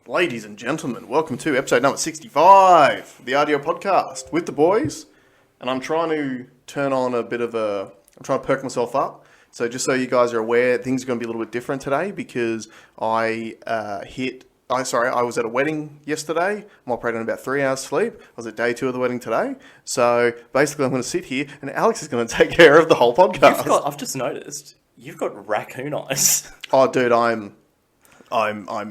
Ladies and gentlemen, welcome to episode number 65 of the RDO podcast with the boys. And I'm trying to turn on I'm trying to perk myself up. So just so you guys are aware, things are going to be a little bit different today because I was at a wedding yesterday. I'm operating on about 3 hours sleep. I was at day 2 of the wedding today. So basically I'm going to sit here and Alex is going to take care of the whole podcast. I've just noticed, you've got raccoon eyes. Oh, dude, I'm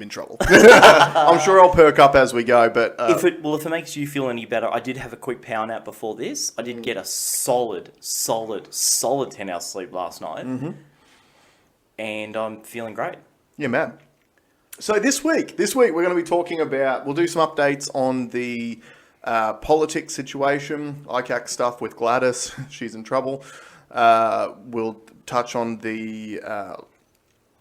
in trouble. I'm sure I'll perk up as we go, but... If it makes you feel any better, I did have a quick power nap before this. I did get a solid 10 hours sleep last night. Mm-hmm. And I'm feeling great. Yeah, man. So this week we're going to be talking about... We'll do some updates on the politics situation, ICAC stuff with Gladys. She's in trouble. We'll touch on the...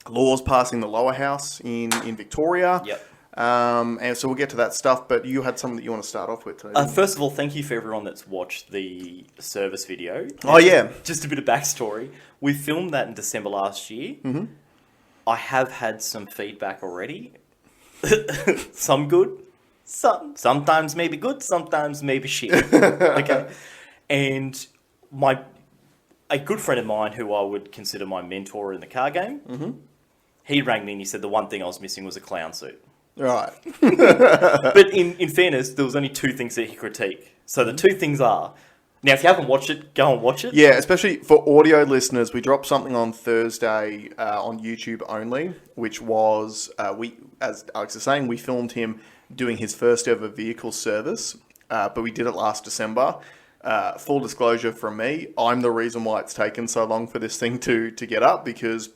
laws passing the lower house in Victoria. Yep. And so we'll get to that stuff, but you had something that you want to start off with today. First of all, thank you for everyone that's watched the service video. Oh, yeah. Just a bit of backstory. We filmed that in December last year. Mm-hmm. I have had some feedback already. Some good, sometimes maybe good, sometimes maybe shit. Okay. And a good friend of mine who I would consider my mentor in the car game, mm-hmm. He rang me and he said the one thing I was missing was a clown suit. Right. But in fairness, there was only 2 things that he critiqued. So the 2 things are... Now, if you haven't watched it, go and watch it. Yeah, especially for audio listeners, we dropped something on Thursday on YouTube only, which was, as Alex is saying, we filmed him doing his first ever vehicle service, but we did it last December. Full disclosure from me, I'm the reason why it's taken so long for this thing to get up because,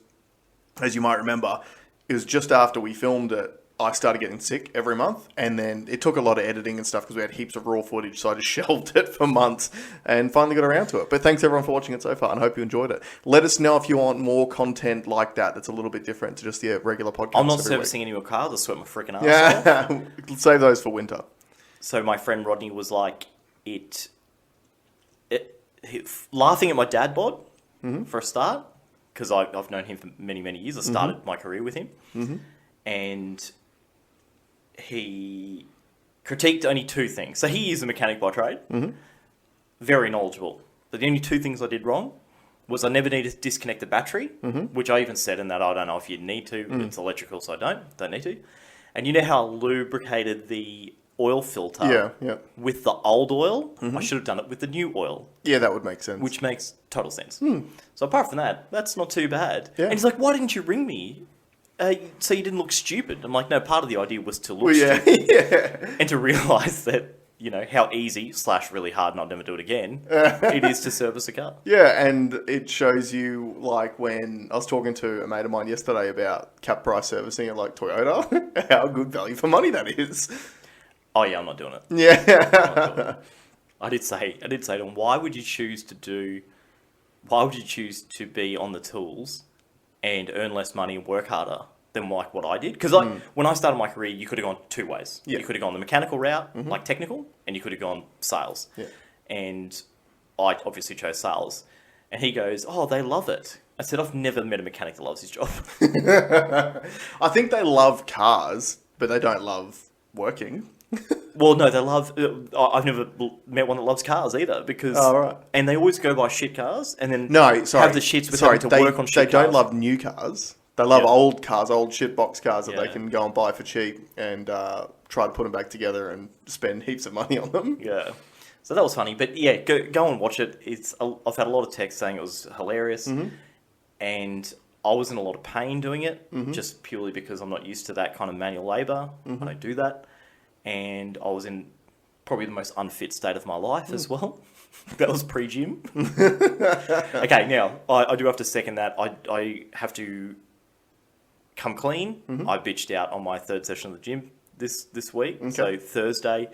as you might remember, it was just after we filmed it, I started getting sick every month, and then it took a lot of editing and stuff because we had heaps of raw footage, so I just shelved it for months and finally got around to it. But thanks everyone for watching it so far, and I hope you enjoyed it. Let us know if you want more content like that's a little bit different to just the regular podcast. I'm not servicing any more cars, I'll sweat my freaking ass off. Yeah, save those for winter. So my friend Rodney was like, laughing at my dad bod, mm-hmm. for a start, because I've known him for many, many years. I started mm-hmm. my career with him. Mm-hmm. And he critiqued only 2 things. So he is a mechanic by trade, mm-hmm. very knowledgeable. But the only 2 things I did wrong was I never needed to disconnect the battery, mm-hmm. which I even said in that I don't know if you need to. Mm. It's electrical, so I don't need to. And you know how I lubricated the oil filter with the old oil? Mm-hmm. I should have done it with the new oil. Yeah, that would make sense. Which makes total sense. Mm. So apart from that, that's not too bad. Yeah. And he's like, why didn't you ring me? So you didn't look stupid. I'm like, no, part of the idea was to look stupid. Yeah. And to realise that, how easy / really hard, and I'll never do it again, it is to service a car. Yeah, and it shows you, like, when I was talking to a mate of mine yesterday about cap price servicing at, like, Toyota, how good value for money that is. Oh, yeah, I'm not doing it. Yeah. I did say to him, why would you choose to be on the tools and earn less money and work harder than like what I did? Because when I started my career, you could have gone 2 ways. Yeah. You could have gone the mechanical route, mm-hmm. like technical, and you could have gone sales. Yeah. And I obviously chose sales. And he goes, oh, they love it. I said, I've never met a mechanic that loves his job. I think they love cars, but they don't love working. Well, no, they love... I've never met one that loves cars either, because... Oh, right. And they always go buy shit cars, and then have the shits with having to work on shit cars. They don't love new cars. They love old cars, old shit box cars that they can go and buy for cheap and try to put them back together and spend heaps of money on them. Yeah. So that was funny. But yeah, go and watch it. I've had a lot of texts saying it was hilarious, mm-hmm. and I was in a lot of pain doing it, mm-hmm. just purely because I'm not used to that kind of manual labour. Mm-hmm. I don't do that. And I was in probably the most unfit state of my life as well. That was pre-gym. Okay, now, I do have to second that. I have to come clean. Mm-hmm. I bitched out on my 3rd session of the gym this week. Okay. So Thursday,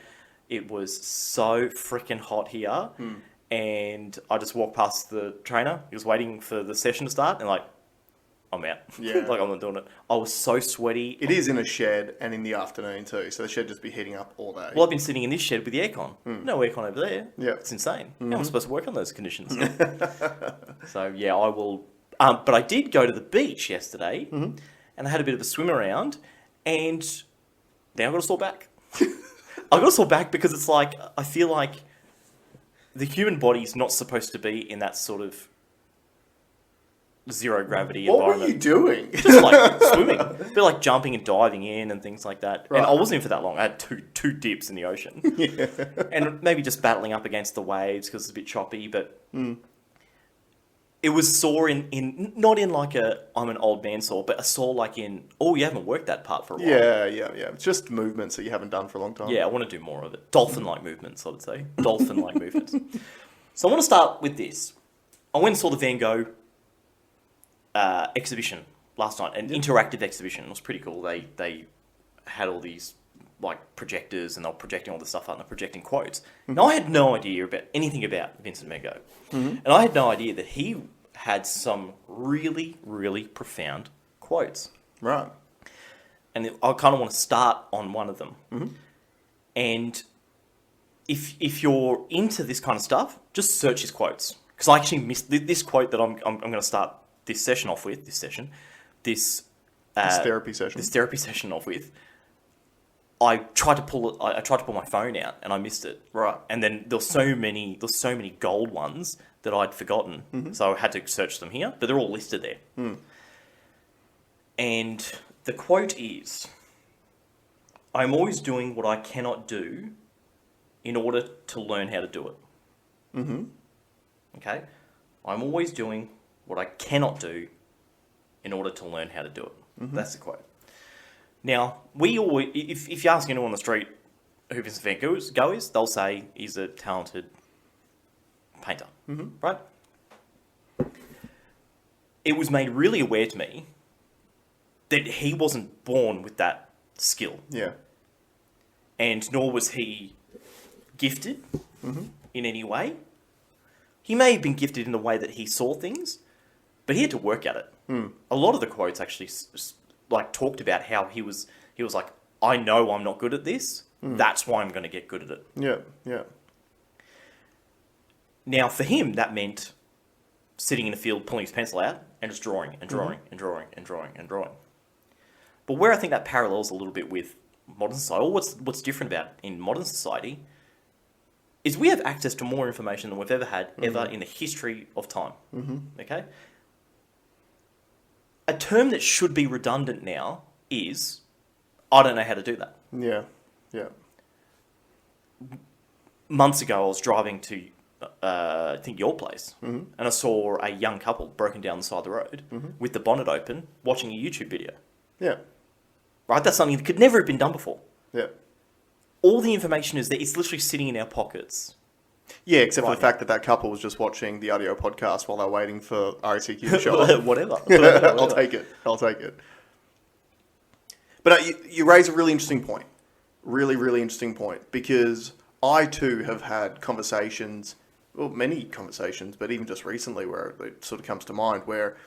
it was so freaking hot here. Mm. And I just walked past the trainer. He was waiting for the session to start. And I'm out. Yeah. I'm not doing it. I was so sweaty. It is in a shed and in the afternoon too, so the shed just be heating up all day. Well, I've been sitting in this shed with the aircon. Mm. No aircon over there. Yeah. It's insane. Mm-hmm. How am I supposed to work on those conditions? So, yeah, I will... but I did go to the beach yesterday, mm-hmm. and I had a bit of a swim around, and Then I got a sore back. I got a sore back because it's like, I feel like the human body's not supposed to be in that sort of zero gravity environment. What were you doing? Just like swimming. A bit like jumping and diving in and things like that. Right. And I wasn't in for that long. I had two dips in the ocean. Yeah. And maybe just battling up against the waves because it's a bit choppy, but it was sore in not in like I'm an old man sore, but a sore like in, oh, you haven't worked that part for a while. Yeah. It's just movements that you haven't done for a long time. Yeah, I want to do more of it. Dolphin-like movements, I would say. Dolphin-like movements. So I want to start with this. I went and saw the Van Gogh exhibition last night, an interactive exhibition. It was pretty cool. They had all these like projectors and they were projecting all the stuff out and they're projecting quotes. Now, I had no idea about anything about Vincent Van Gogh. And I had no idea that he had some really, really profound quotes. Right. And I kind of want to start on one of them. And if you're into this kind of stuff, just search his quotes. Because I actually missed this quote that I'm going to start this session off with. This Therapy session off with. I tried to pull my phone out and I missed it. Right. And then there's so many gold ones that I'd forgotten. So I had to search them here, but they're all listed there. And the quote is, "I'm always doing what I cannot do in order to learn how to do it." Okay? I'm always doing what I cannot do in order to learn how to do it. That's the quote. Now, we always, if you ask anyone on the street who Vincent Van Gogh is, they'll say he's a talented painter, right? It was made really aware to me that he wasn't born with that skill. Yeah. And nor was he gifted in any way. He may have been gifted in the way that he saw things, but he had to work at it. A lot of the quotes actually like talked about how he was like, I know I'm not good at this. That's why I'm going to get good at it. Yeah. Now, for him, that meant sitting in a field, pulling his pencil out, and just drawing and drawing and drawing and drawing and drawing. But where I think that parallels a little bit with modern society, or what's different about in modern society, is we have access to more information than we've ever had ever in the history of time. Okay? A term that should be redundant now is, I don't know how to do that. Yeah. Months ago, I was driving to, I think, your place, and I saw a young couple broken down the side of the road with the bonnet open, watching a YouTube video. Yeah. Right? That's something that could never have been done before. Yeah. All the information is there. It's literally sitting in our pockets. Yeah, except for the fact that couple was just watching the RDO podcast while they're waiting for RACQ to show up. Whatever. I'll take it. But you raise a really interesting point. Really, really interesting point. Because I, too, have had conversations, well, many conversations, but even just recently where it sort of comes to mind, where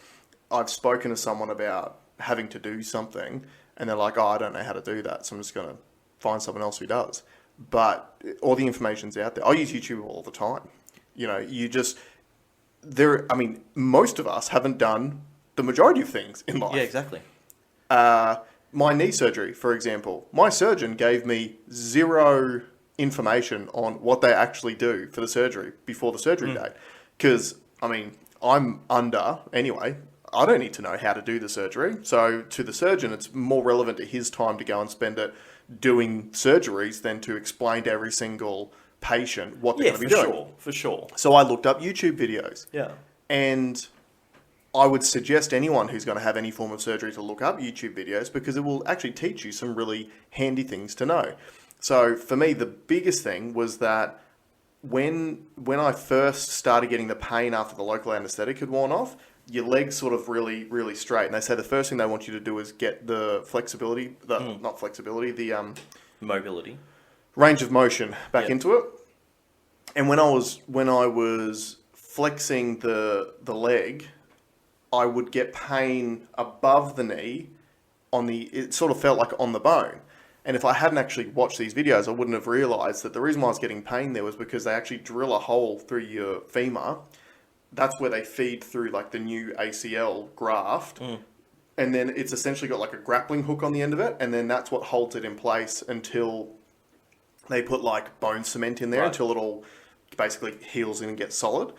I've spoken to someone about having to do something, and they're like, oh, I don't know how to do that, so I'm just going to find someone else who does. But all the information's out there. I use YouTube all the time. You know, most of us haven't done the majority of things in life. Yeah, exactly. My knee surgery, for example, my surgeon gave me zero information on what they actually do for the surgery before the surgery date. Because, I'm under, anyway, I don't need to know how to do the surgery. So to the surgeon, it's more relevant to his time to go and spend it doing surgeries than to explain to every single patient what they're going to be doing. For sure. So I looked up YouTube videos. Yeah. And I would suggest anyone who's going to have any form of surgery to look up YouTube videos because it will actually teach you some really handy things to know. So for me, the biggest thing was that when I first started getting the pain after the local anesthetic had worn off, your legs sort of really, really straight. And they say the first thing they want you to do is get the flexibility, the mobility, range of motion back into it. And when I was flexing the leg, I would get pain above the knee it sort of felt like on the bone. And if I hadn't actually watched these videos, I wouldn't have realized that the reason why I was getting pain there was because they actually drill a hole through your femur. That's where they feed through like the new ACL graft and then it's essentially got like a grappling hook on the end of it, and then that's what holds it in place until they put like bone cement in there until it all basically heals in and gets solid.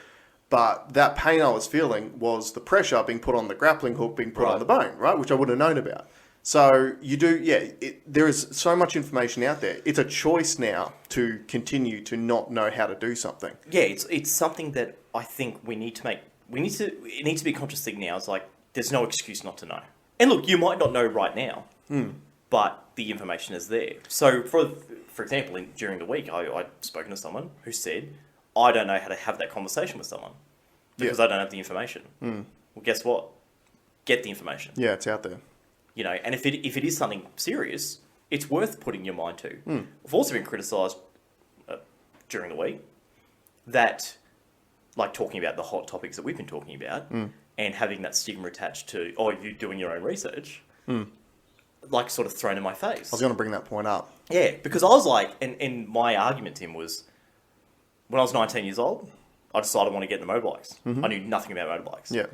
But that pain I was feeling was the pressure being put on the grappling hook being put on the bone, right? Which I wouldn't have known about. So you do, there is so much information out there. It's a choice now to continue to not know how to do something. Yeah, it's something that I think we need to make. It needs to be a conscious thing now. It's like, there's no excuse not to know. And look, you might not know right now, but the information is there. So, for example, during the week, I'd spoken to someone who said, I don't know how to have that conversation with someone because I don't have the information. Well, guess what? Get the information. Yeah, it's out there. You know, and if it is something serious, it's worth putting your mind to. I've also been criticised during the week that, like, talking about the hot topics that we've been talking about and having that stigma attached to, oh, you're doing your own research, like, sort of thrown in my face. I was going to bring that point up. Yeah, because I was like, and my argument, Tim, was when I was 19 years old, I decided I want to get into motorbikes. I knew nothing about motorbikes. Yeah.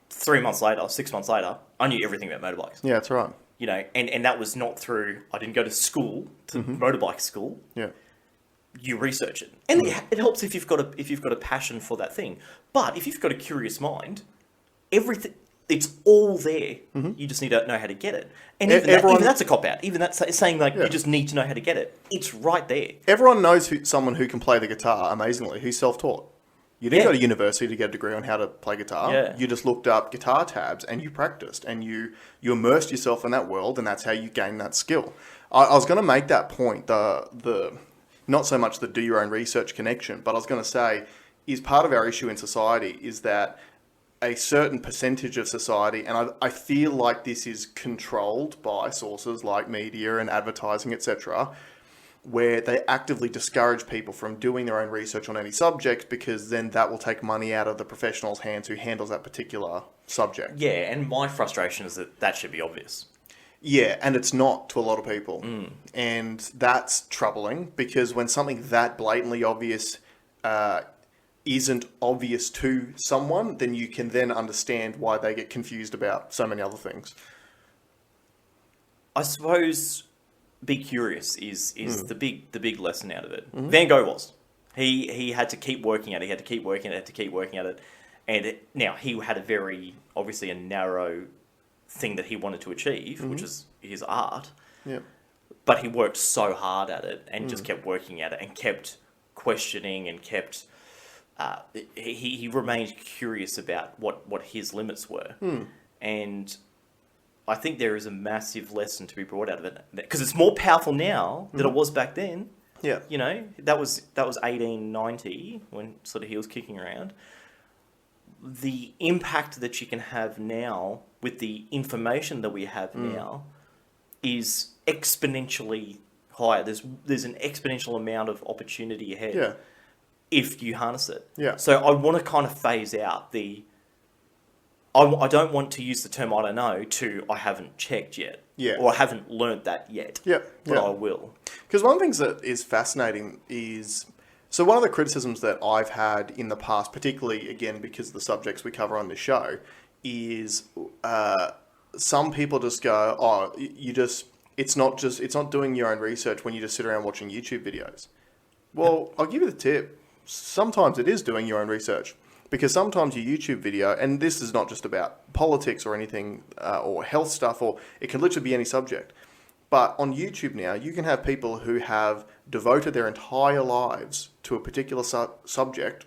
6 months later, I knew everything about motorbikes. Yeah, that's right. You know, and that was not through, I didn't go to school, to motorbike school. Yeah. You research it. And it helps if you've got a passion for that thing. But if you've got a curious mind, everything, it's all there. You just need to know how to get it. And even that's a cop-out. Even that's saying, like, you just need to know how to get it. It's right there. Everyone knows someone who can play the guitar amazingly, who's self-taught. You didn't go to university to get a degree on how to play guitar. Yeah. You just looked up guitar tabs and you practiced and you immersed yourself in that world, and that's how you gain that skill. I was going to make that point, the not so much the do your own research connection, but I was going to say is part of our issue in society is that a certain percentage of society, and I feel like this is controlled by sources like media and advertising, etc., where they actively discourage people from doing their own research on any subject because then that will take money out of the professional's hands who handles that particular subject. Yeah, and my frustration is that should be obvious. Yeah, and it's not to a lot of people. And that's troubling because when something that blatantly obvious isn't obvious to someone, then you can then understand why they get confused about so many other things. I suppose be curious is the big lesson out of it. Van Gogh was. He had to keep working at it. He had to keep working at it. And now he had obviously a narrow thing that he wanted to achieve, which is his art. Yeah. But he worked so hard at it and just kept working at it and kept questioning and kept... he remained curious about what his limits were. And I think there is a massive lesson to be brought out of it. Because it's more powerful now than it was back then. Yeah. You know, that was 1890 when sort of he was kicking around. The impact that you can have now with the information that we have now is exponentially higher. There's an exponential amount of opportunity ahead if you harness it. Yeah. So I want to kind of phase out I don't want to use the term I don't know to I haven't checked yet. Yeah. Or I haven't learnt that yet. Yeah. But I will. Because one of the things that is fascinating is... So one of the criticisms that I've had in the past, particularly, again, because of the subjects we cover on the show, is some people just go, oh, it's not doing your own research when you just sit around watching YouTube videos. Well, I'll give you the tip. Sometimes it is doing your own research. Because sometimes your YouTube video, and this is not just about politics or anything, or health stuff, or it can literally be any subject. But on YouTube now, you can have people who have devoted their entire lives to a particular subject,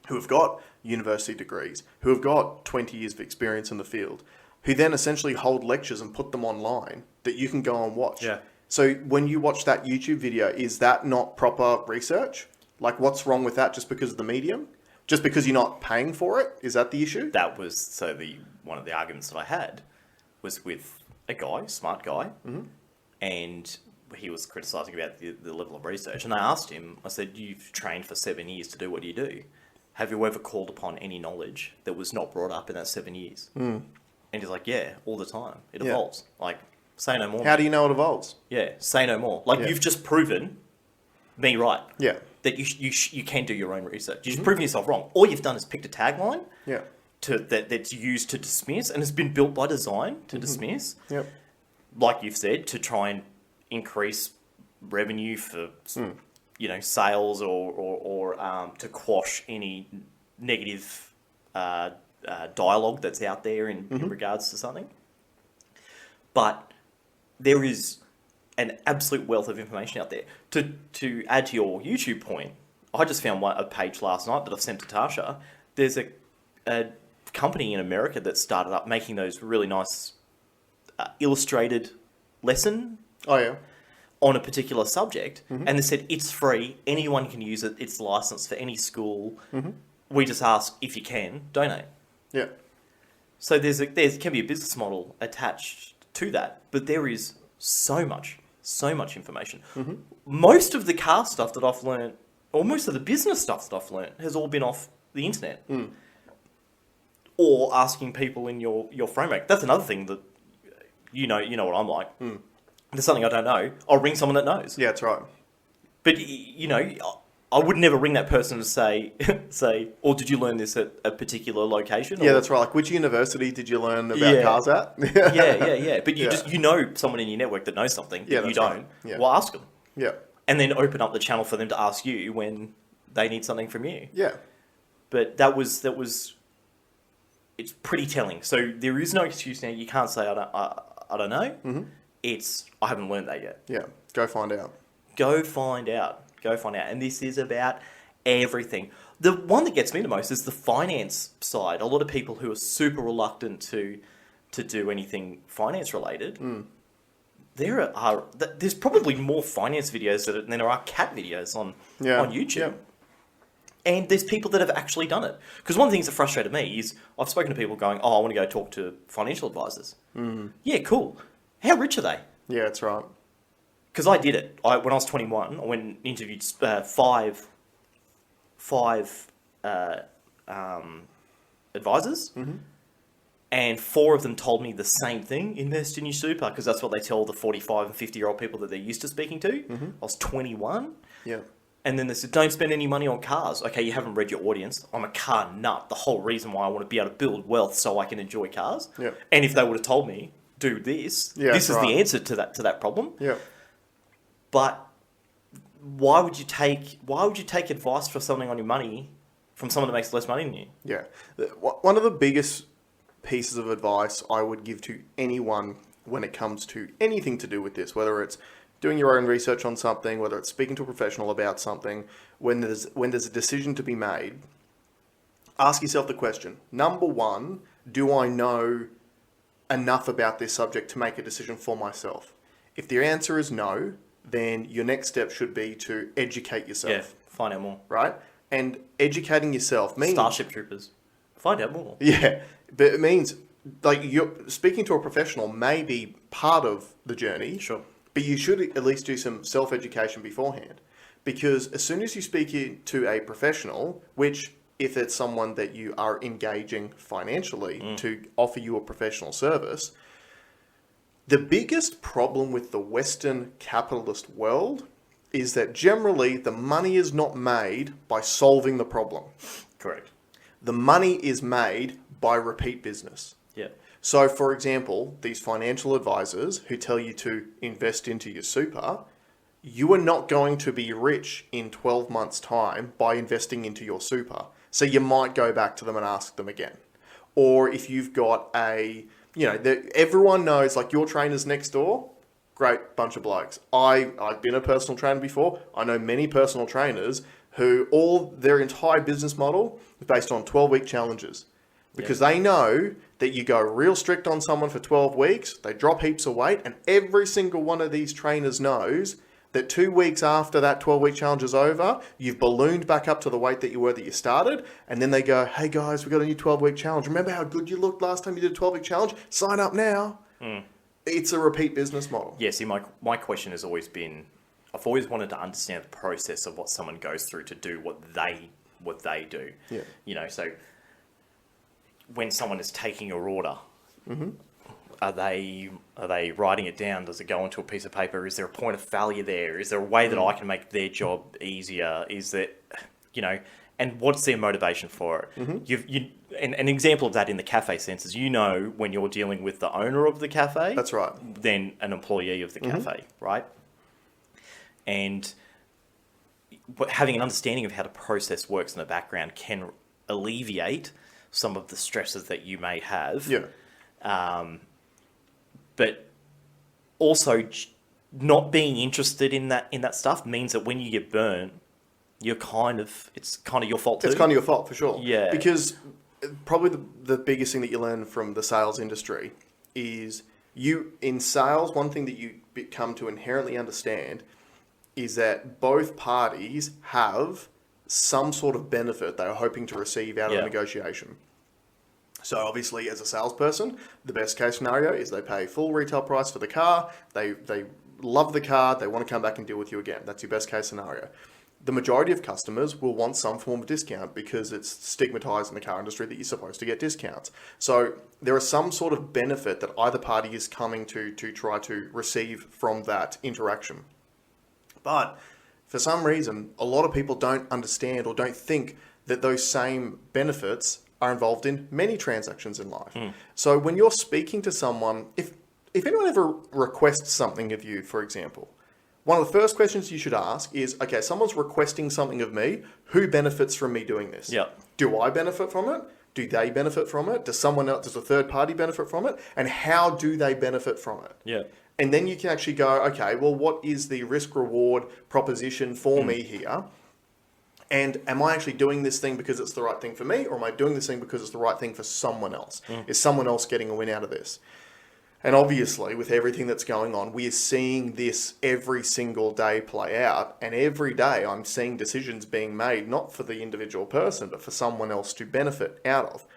who have got university degrees, who have got 20 years of experience in the field, who then essentially hold lectures and put them online that you can go and watch. Yeah. So when you watch that YouTube video, is that not proper research? Like, what's wrong with that just because of the medium? Just because you're not paying for it? Is that the issue? That was, one of the arguments that I had was with a guy, smart guy, and he was criticising about the level of research. And I asked him, I said, you've trained for 7 years to do what you do. Have you ever called upon any knowledge that was not brought up in that 7 years? And he's like, yeah, all the time. It evolves. Like, say no more. How do you know it evolves? Yeah, say no more. Like, you've just proven me right. Yeah. That you can do your own research. You've proven yourself wrong. All you've done is picked a tagline that's used to dismiss, and has been built by design to dismiss. Yep. Like you've said, to try and increase revenue for sales or to quash any negative dialogue that's out there in regards to something. But there is an absolute wealth of information out there. To add to your YouTube point, I just found a page last night that I've sent to Tasha. There's a company in America that started up making those really nice illustrated lesson on a particular subject, and they said it's free, anyone can use it, it's licensed for any school. We just ask if you can donate. Yeah. So there can be a business model attached to that, but there is so much information. Most of the car stuff that I've learned, or most of the business stuff that I've learned, has all been off the internet. Or asking people in your framework. That's another thing that you know what I'm like. There's something I don't know, I'll ring someone that knows. Yeah, that's right. But I would never ring that person to say, or did you learn this at a particular location? Yeah, that's right. Like, which university did you learn about cars at? yeah. But you know someone in your network that knows something that you don't. Right. Yeah. Well, ask them. Yeah. And then open up the channel for them to ask you when they need something from you. Yeah. But that was it's pretty telling. So there is no excuse now. You can't say I don't know. It's I haven't learned that yet. Yeah. Go find out. Go find out. And this is about everything. The one that gets me the most is the finance side. A lot of people who are super reluctant to do anything finance related. There's probably more finance videos than there are cat videos on YouTube. Yeah. And there's people that have actually done it. Because one of the things that frustrated me is I've spoken to people going, I want to go talk to financial advisors. Yeah, cool. How rich are they? Yeah, that's right. Because I did it. When I was 21, I went and interviewed five advisors. And 4 of them told me the same thing, invest in your super, because that's what they tell the 45 and 50-year-old people that they're used to speaking to. I was 21. Yeah. And then they said, don't spend any money on cars. Okay, you haven't read your audience. I'm a car nut. The whole reason why I want to be able to build wealth so I can enjoy cars. Yeah. And if they would have told me, do this, this is the answer to that problem. Yeah. But why would you take advice for something on your money from someone that makes less money than you? Yeah. One of the biggest pieces of advice I would give to anyone when it comes to anything to do with this, whether it's doing your own research on something, whether it's speaking to a professional about something, when there's a decision to be made, ask yourself the question, number one, do I know enough about this subject to make a decision for myself? If the answer is no, then your next step should be to educate yourself. Yeah, find out more. Right? And educating yourself means... Starship Troopers. Find out more. Yeah, but it means, like, you're speaking to a professional may be part of the journey. Sure. But you should at least do some self-education beforehand. Because as soon as you speak to a professional, which if it's someone that you are engaging financially to offer you a professional service, the biggest problem with the Western capitalist world is that generally the money is not made by solving the problem. Correct. The money is made by repeat business. Yeah. So, for example, these financial advisors who tell you to invest into your super, you are not going to be rich in 12 months' time by investing into your super. So you might go back to them and ask them again. Or if you've got everyone knows, like your trainers next door, great bunch of blokes. I've been a personal trainer before. I know many personal trainers who their entire business model is based on 12-week challenges. Because they know that you go real strict on someone for 12 weeks, they drop heaps of weight, and every single one of these trainers knows that 2 weeks after that 12-week challenge is over, you've ballooned back up to the weight that you were that you started, and then they go, hey guys, we've got a new 12-week challenge. Remember how good you looked last time you did a 12-week challenge? Sign up now. It's a repeat business model. Yeah, see, my question has always been, I've always wanted to understand the process of what someone goes through to do what they do. Yeah. So when someone is taking your order, are they writing it down? Does it go onto a piece of paper? Is there a point of failure there? Is there a way that I can make their job easier? Is that, And what's their motivation for it? An example of that in the cafe sense is, when you're dealing with the owner of the cafe. That's right. Then an employee of the cafe, right? And having an understanding of how the process works in the background can alleviate some of the stresses that you may have. Yeah. But also, not being interested in that stuff means that when you get burnt, it's kind of your fault too. It's kind of your fault, for sure. Yeah. Because probably the biggest thing that you learn from the sales industry is in sales, one thing that you come to inherently understand is that both parties have some sort of benefit they are hoping to receive out of the negotiation. So obviously, as a salesperson, the best case scenario is they pay full retail price for the car. They love the car. They want to come back and deal with you again. That's your best case scenario. The majority of customers will want some form of discount because it's stigmatized in the car industry that you're supposed to get discounts. So there is some sort of benefit that either party is coming to try to receive from that interaction. But for some reason, a lot of people don't understand or don't think that those same benefits are involved in many transactions in life. So when you're speaking to someone, if anyone ever requests something of you, for example, one of the first questions you should ask is, okay, someone's requesting something of me. Who benefits from me doing this? Yeah. Do I benefit from it? Do they benefit from it? Does someone else, does a third party benefit from it? And how do they benefit from it? Yeah. And then you can actually go, okay, well, what is the risk-reward proposition for me here? And am I actually doing this thing because it's the right thing for me? Or am I doing this thing because it's the right thing for someone else? Is someone else getting a win out of this? And obviously, with everything that's going on, we are seeing this every single day play out. And every day I'm seeing decisions being made, not for the individual person, but for someone else to benefit out of.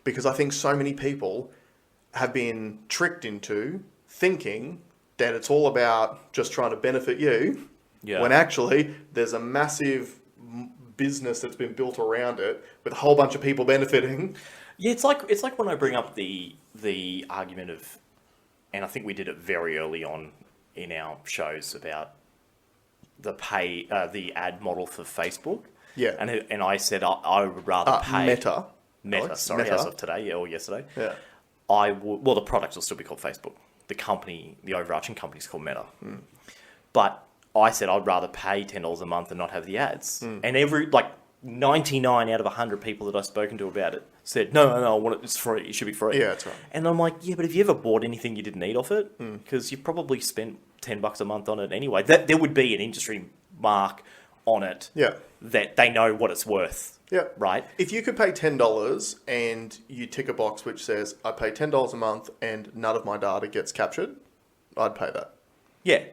Because I think so many people have been tricked into thinking that it's all about just trying to benefit you, when actually there's a massive business that's been built around it with a whole bunch of people benefiting. Yeah, it's like when I bring up the argument of, and I think we did it very early on in our shows about the ad model for Facebook. Yeah. And I said I would rather pay Meta, as of today, or yesterday. Yeah. The product will still be called Facebook. The overarching company is called Meta. But I said I'd rather pay $10 a month and not have the ads. And 99 out of 100 people that I've spoken to about it said, no, I want it. It's free. It should be free. Yeah, that's right. And I'm like, yeah, but have you ever bought anything you didn't need off it? Because you probably spent $10 a month on it anyway. There would be an industry mark on it. Yeah. That they know what it's worth. Yeah. Right? If you could pay $10 and you tick a box which says, I pay $10 a month and none of my data gets captured, I'd pay that. Yeah.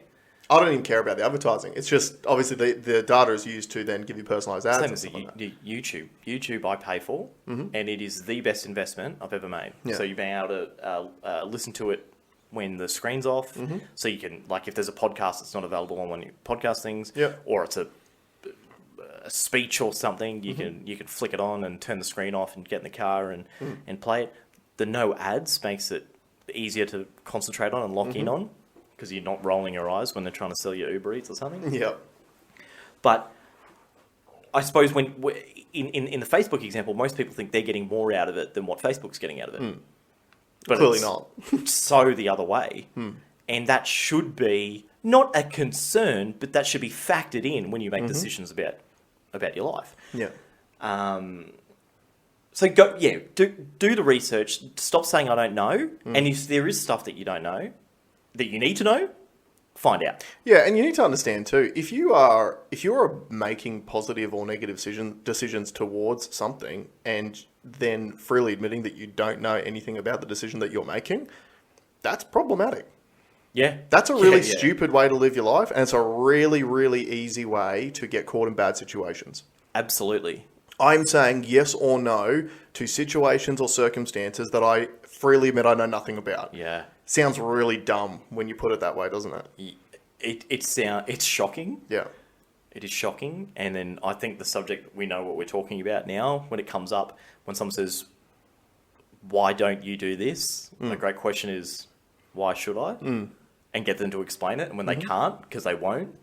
I don't even care about the advertising. It's just, obviously, the data is used to then give you personalised ads. Same as YouTube. YouTube I pay for, and it is the best investment I've ever made. Yeah. So you've been able to listen to it when the screen's off. So you can, if there's a podcast that's not available on one of your podcast things, or it's a speech or something, you can flick it on and turn the screen off and get in the car and play it. The no ads makes it easier to concentrate on and lock in on, because you're not rolling your eyes when they're trying to sell you Uber Eats or something. Yeah. But I suppose in the Facebook example, most people think they're getting more out of it than what Facebook's getting out of it. But clearly not. So the other way. And that should be not a concern, but that should be factored in when you make decisions about your life. Yeah. So do the research. Stop saying I don't know. And if there is stuff that you don't know, that you need to know, find out. Yeah, and you need to understand too, if you are making positive or negative decisions towards something and then freely admitting that you don't know anything about the decision that you're making, that's problematic. Yeah. That's a really stupid way to live your life, and it's a really, really easy way to get caught in bad situations. Absolutely. I'm saying yes or no to situations or circumstances that I freely admit I know nothing about. Yeah. Sounds really dumb when you put it that way, doesn't it? It's shocking. Yeah. It is shocking. And then I think the subject, we know what we're talking about now. When it comes up, when someone says, why don't you do this? A great question is, why should I? And get them to explain it. And when they can't, because they won't,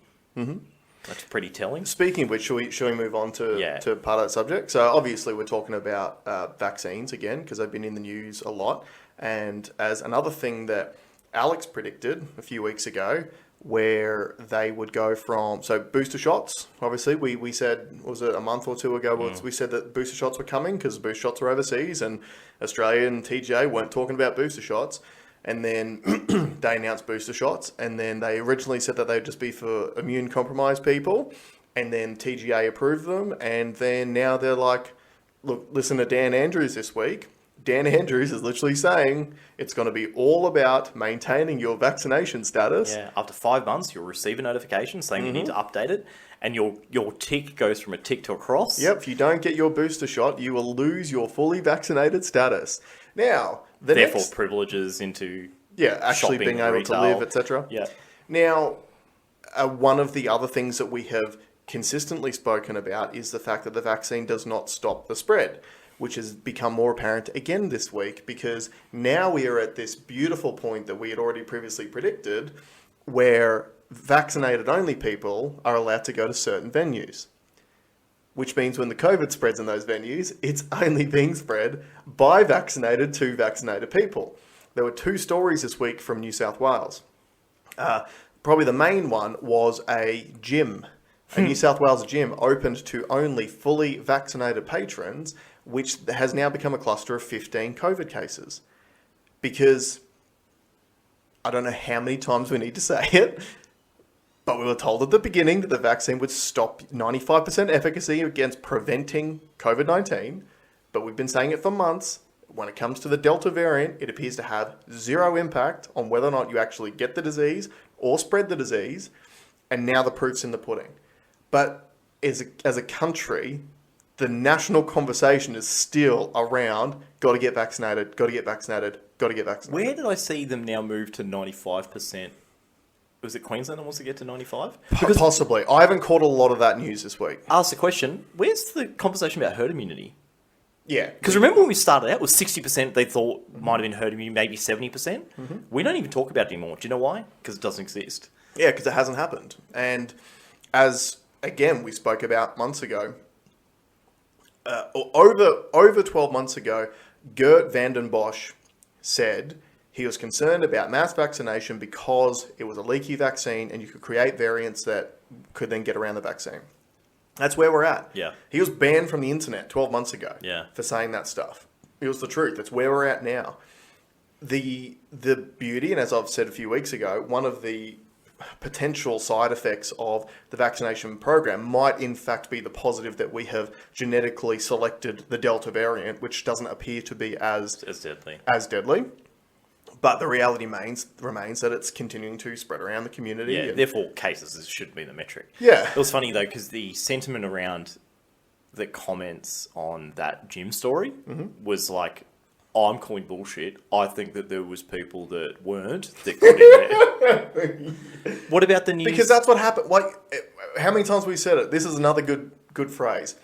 That's pretty telling. Speaking of which, should we move on to part of that subject? So obviously we're talking about vaccines again, because they've been in the news a lot. And as another thing that Alex predicted a few weeks ago, where they would go from, so booster shots, obviously we said, was it a month or two ago, we said that booster shots were coming because booster shots are overseas and Australia and TGA weren't talking about booster shots. And then they announced booster shots, and then they originally said that they'd just be for immune compromised people, and then TGA approved them, and then now they're like, look, listen to Dan Andrews this week. Dan Andrews is literally saying it's going to be all about maintaining your vaccination status. Yeah, after 5 months, you'll receive a notification saying you need to update it, and your tick goes from a tick to a cross. Yep, if you don't get your booster shot, you will lose your fully vaccinated status. Now, therefore privileges into actually shopping, being able retail. to live, etc. Yeah. Now, one of the other things that we have consistently spoken about is the fact that the vaccine does not stop the spread, which has become more apparent again this week, because now we are at this beautiful point that we had already previously predicted, where vaccinated only people are allowed to go to certain venues. Which means when the COVID spreads in those venues, it's only being spread by vaccinated to vaccinated people. There were 2 stories this week from New South Wales. Probably the main one was a gym. A New South Wales gym opened to only fully vaccinated patrons, which has now become a cluster of 15 COVID cases. Because I don't know how many times we need to say it, but we were told at the beginning that the vaccine would stop 95% efficacy against preventing COVID-19, but we've been saying it for months. When it comes to the Delta variant, it appears to have zero impact on whether or not you actually get the disease or spread the disease, and now the proof's in the pudding. But as a country, the national conversation is still around, got to get vaccinated, got to get vaccinated, got to get vaccinated. Where did I see them now move to 95%? Was it Queensland that wants to get to 95? Possibly. I haven't caught a lot of that news this week. Ask the question, where's the conversation about herd immunity? Yeah. Because remember when we started out, it was 60% they thought might have been herd immunity, maybe 70%? We don't even talk about it anymore. Do you know why? Because it doesn't exist. Yeah, because it hasn't happened. And as, again, we spoke about months ago, over 12 months ago, Gert van den Bosch said he was concerned about mass vaccination because it was a leaky vaccine and you could create variants that could then get around the vaccine. That's where we're at. Yeah. He was banned from the internet 12 months ago Yeah. for saying that stuff. It was the truth. That's where we're at now. The beauty, and as I've said a few weeks ago, one of the potential side effects of the vaccination program might in fact be the positive that we have genetically selected the Delta variant, which doesn't appear to be as deadly. But the reality remains that it's continuing to spread around the community. Yeah, therefore cases should be the metric. Yeah. It was funny though, because the sentiment around the comments on that gym story was like, I'm calling bullshit. I think that there was people that weren't that got in there. What about the news? Because that's what happened. Like, how many times we said it? This is another good phrase.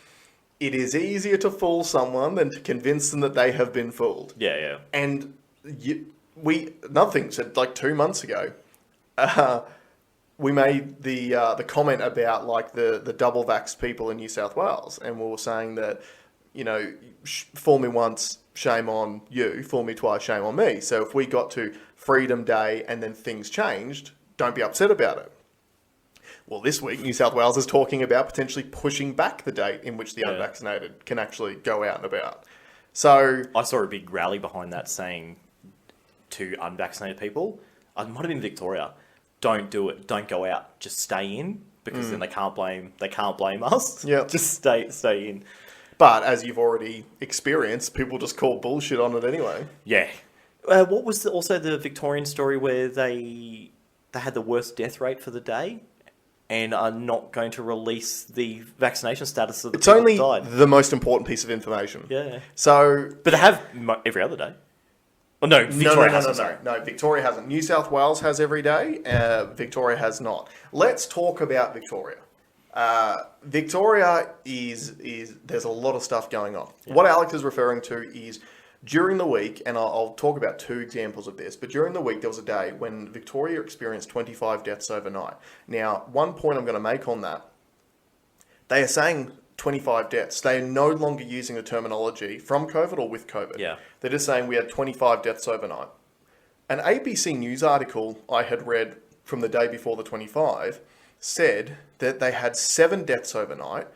It is easier to fool someone than to convince them that they have been fooled. Yeah, yeah. And another thing said like 2 months ago, we made the comment about like the double vaxxed people in New South Wales, and we were saying that, you know, fool me once, shame on you, fool me twice, shame on me. So if we got to Freedom Day and then things changed, don't be upset about it. Well, this week, New South Wales is talking about potentially pushing back the date in which the unvaccinated can actually go out and about. So I saw a big rally behind that saying to unvaccinated people, it might have been Victoria, don't do it, don't go out, just stay in, because then they can't blame us. Yeah. Just stay in. But as you've already experienced, people just call bullshit on it anyway. Yeah. What was also the Victorian story where they had the worst death rate for the day and are not going to release the vaccination status of the people that died? It's only the most important piece of information. Yeah. So, but they have every other day. Oh, no, Victoria hasn't. No, Victoria hasn't. New South Wales has every day. Victoria has not. Let's talk about Victoria. Victoria is there's a lot of stuff going on. Yeah. What Alex is referring to is during the week, and I'll talk about 2 examples of this, but during the week there was a day when Victoria experienced 25 deaths overnight. Now, one point I'm going to make on that They are saying 25 deaths. They are no longer using the terminology from COVID or with COVID. Yeah. They're just saying we had 25 deaths overnight. An ABC News article I had read from the day before the 25 said that they had 7 deaths overnight,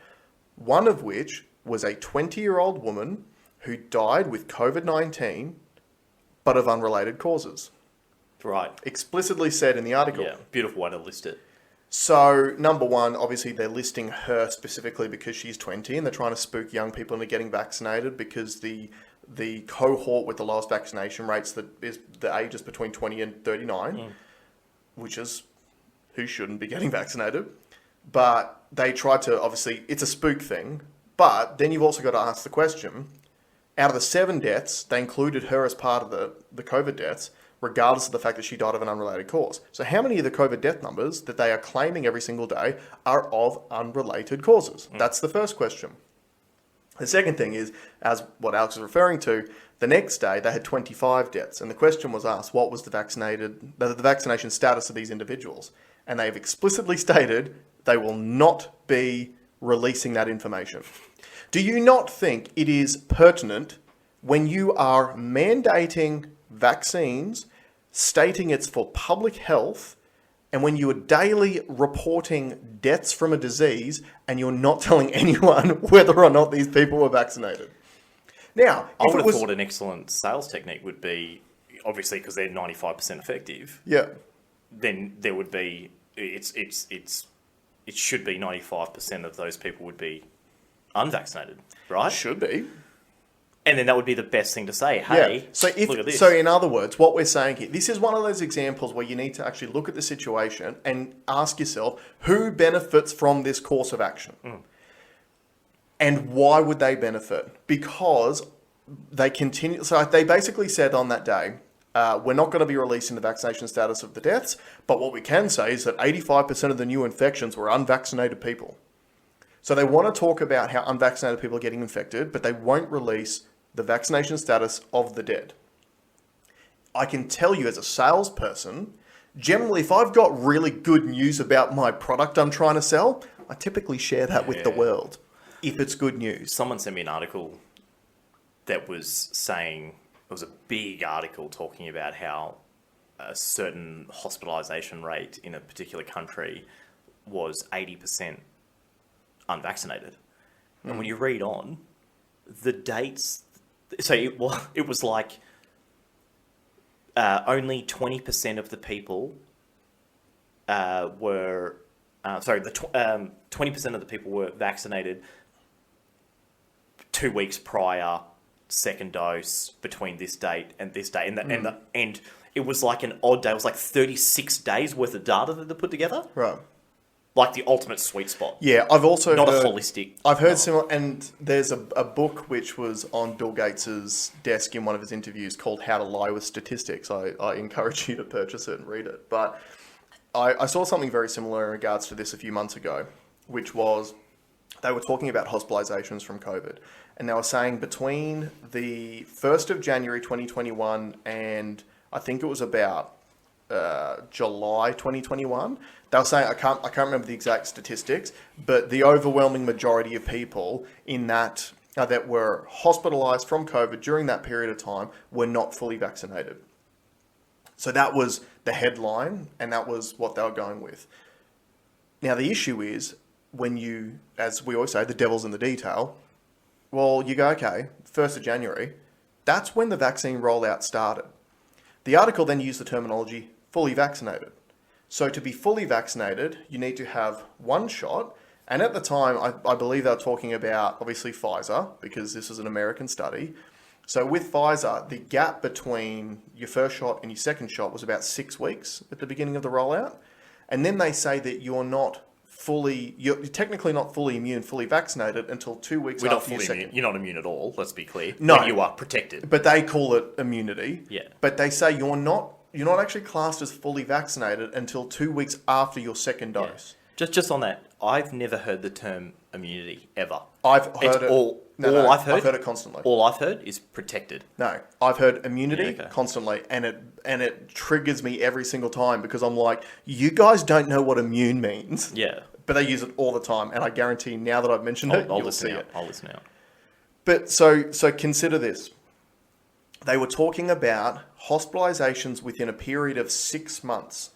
one of which was a 20-year-old woman who died with COVID-19, but of unrelated causes. Right. Explicitly said in the article. Yeah, beautiful way to list it. So, number one, obviously they're listing her specifically because she's 20 and they're trying to spook young people into getting vaccinated because the cohort with the lowest vaccination rates that is the ages between 20 and 39, which is who shouldn't be getting vaccinated. But they tried to, obviously, it's a spook thing. But then you've also got to ask the question, out of the 7 deaths, they included her as part of the COVID deaths, regardless of the fact that she died of an unrelated cause. So how many of the COVID death numbers that they are claiming every single day are of unrelated causes? That's the first question. The second thing is, as what Alex is referring to, the next day they had 25 deaths. And the question was asked, what was the vaccination status of these individuals? And they've explicitly stated they will not be releasing that information. Do you not think it is pertinent when you are mandating vaccines, stating it's for public health, and when you are daily reporting deaths from a disease and you're not telling anyone whether or not these people were vaccinated? Now, I would have thought an excellent sales technique would be, obviously because they're 95% effective. Yeah. Then there would be it should be 95% of those people would be unvaccinated, right? Should be. And then that would be the best thing to say. Hey, look at this. So in other words, what we're saying here, this is one of those examples where you need to actually look at the situation and ask yourself, who benefits from this course of action? And why would they benefit? Because they continue. So they basically said on that day, we're not going to be releasing the vaccination status of the deaths, but what we can say is that 85% of the new infections were unvaccinated people. So they want to talk about how unvaccinated people are getting infected, but they won't release the vaccination status of the dead. I can tell you as a salesperson, generally if I've got really good news about my product I'm trying to sell, I typically share that with the world, if it's good news. Someone sent me an article that was saying, it was a big article talking about how a certain hospitalization rate in a particular country was 80% unvaccinated. And when you read on, the dates, so it was like only 20% of the people were, 20% of the people were vaccinated 2 weeks prior, second dose between this date and this date. And it was like an odd day. It was like 36 days worth of data that they put together. Right. Like the ultimate sweet spot. Yeah, I've also not heard, a holistic. I've heard similar, and there's a book which was on Bill Gates's desk in one of his interviews called How to Lie with Statistics. I encourage you to purchase it and read it. But I saw something very similar in regards to this a few months ago, which was they were talking about hospitalizations from COVID. And they were saying between the 1st of January 2021 and I think it was about July 2021, they were saying, I can't remember the exact statistics, but the overwhelming majority of people in that that were hospitalized from COVID during that period of time were not fully vaccinated. So that was the headline, and that was what they were going with. Now, the issue is when you, as we always say, the devil's in the detail. Well, you go, okay, 1st of January, that's when the vaccine rollout started. The article then used the terminology fully vaccinated. So to be fully vaccinated, you need to have one shot. And at the time, I believe they were talking about, obviously, Pfizer, because this is an American study. So with Pfizer, the gap between your first shot and your second shot was about 6 weeks at the beginning of the rollout. And then they say that you're technically not fully immune, fully vaccinated until 2 weeks after your second. You're not immune at all, let's be clear. No. But you are protected. But they call it immunity. Yeah. But they say you're not actually classed as fully vaccinated until 2 weeks after your second dose. Yeah. Just on that, I've never heard the term immunity ever. I've heard it. I've heard it constantly. All I've heard is protected. No, I've heard immunity constantly, and it triggers me every single time because I'm like, you guys don't know what immune means. Yeah. but they use it all the time. And I guarantee now that I've mentioned it, you'll see it. I'll listen out. But so consider this. They were talking about hospitalizations within a period of 6 months.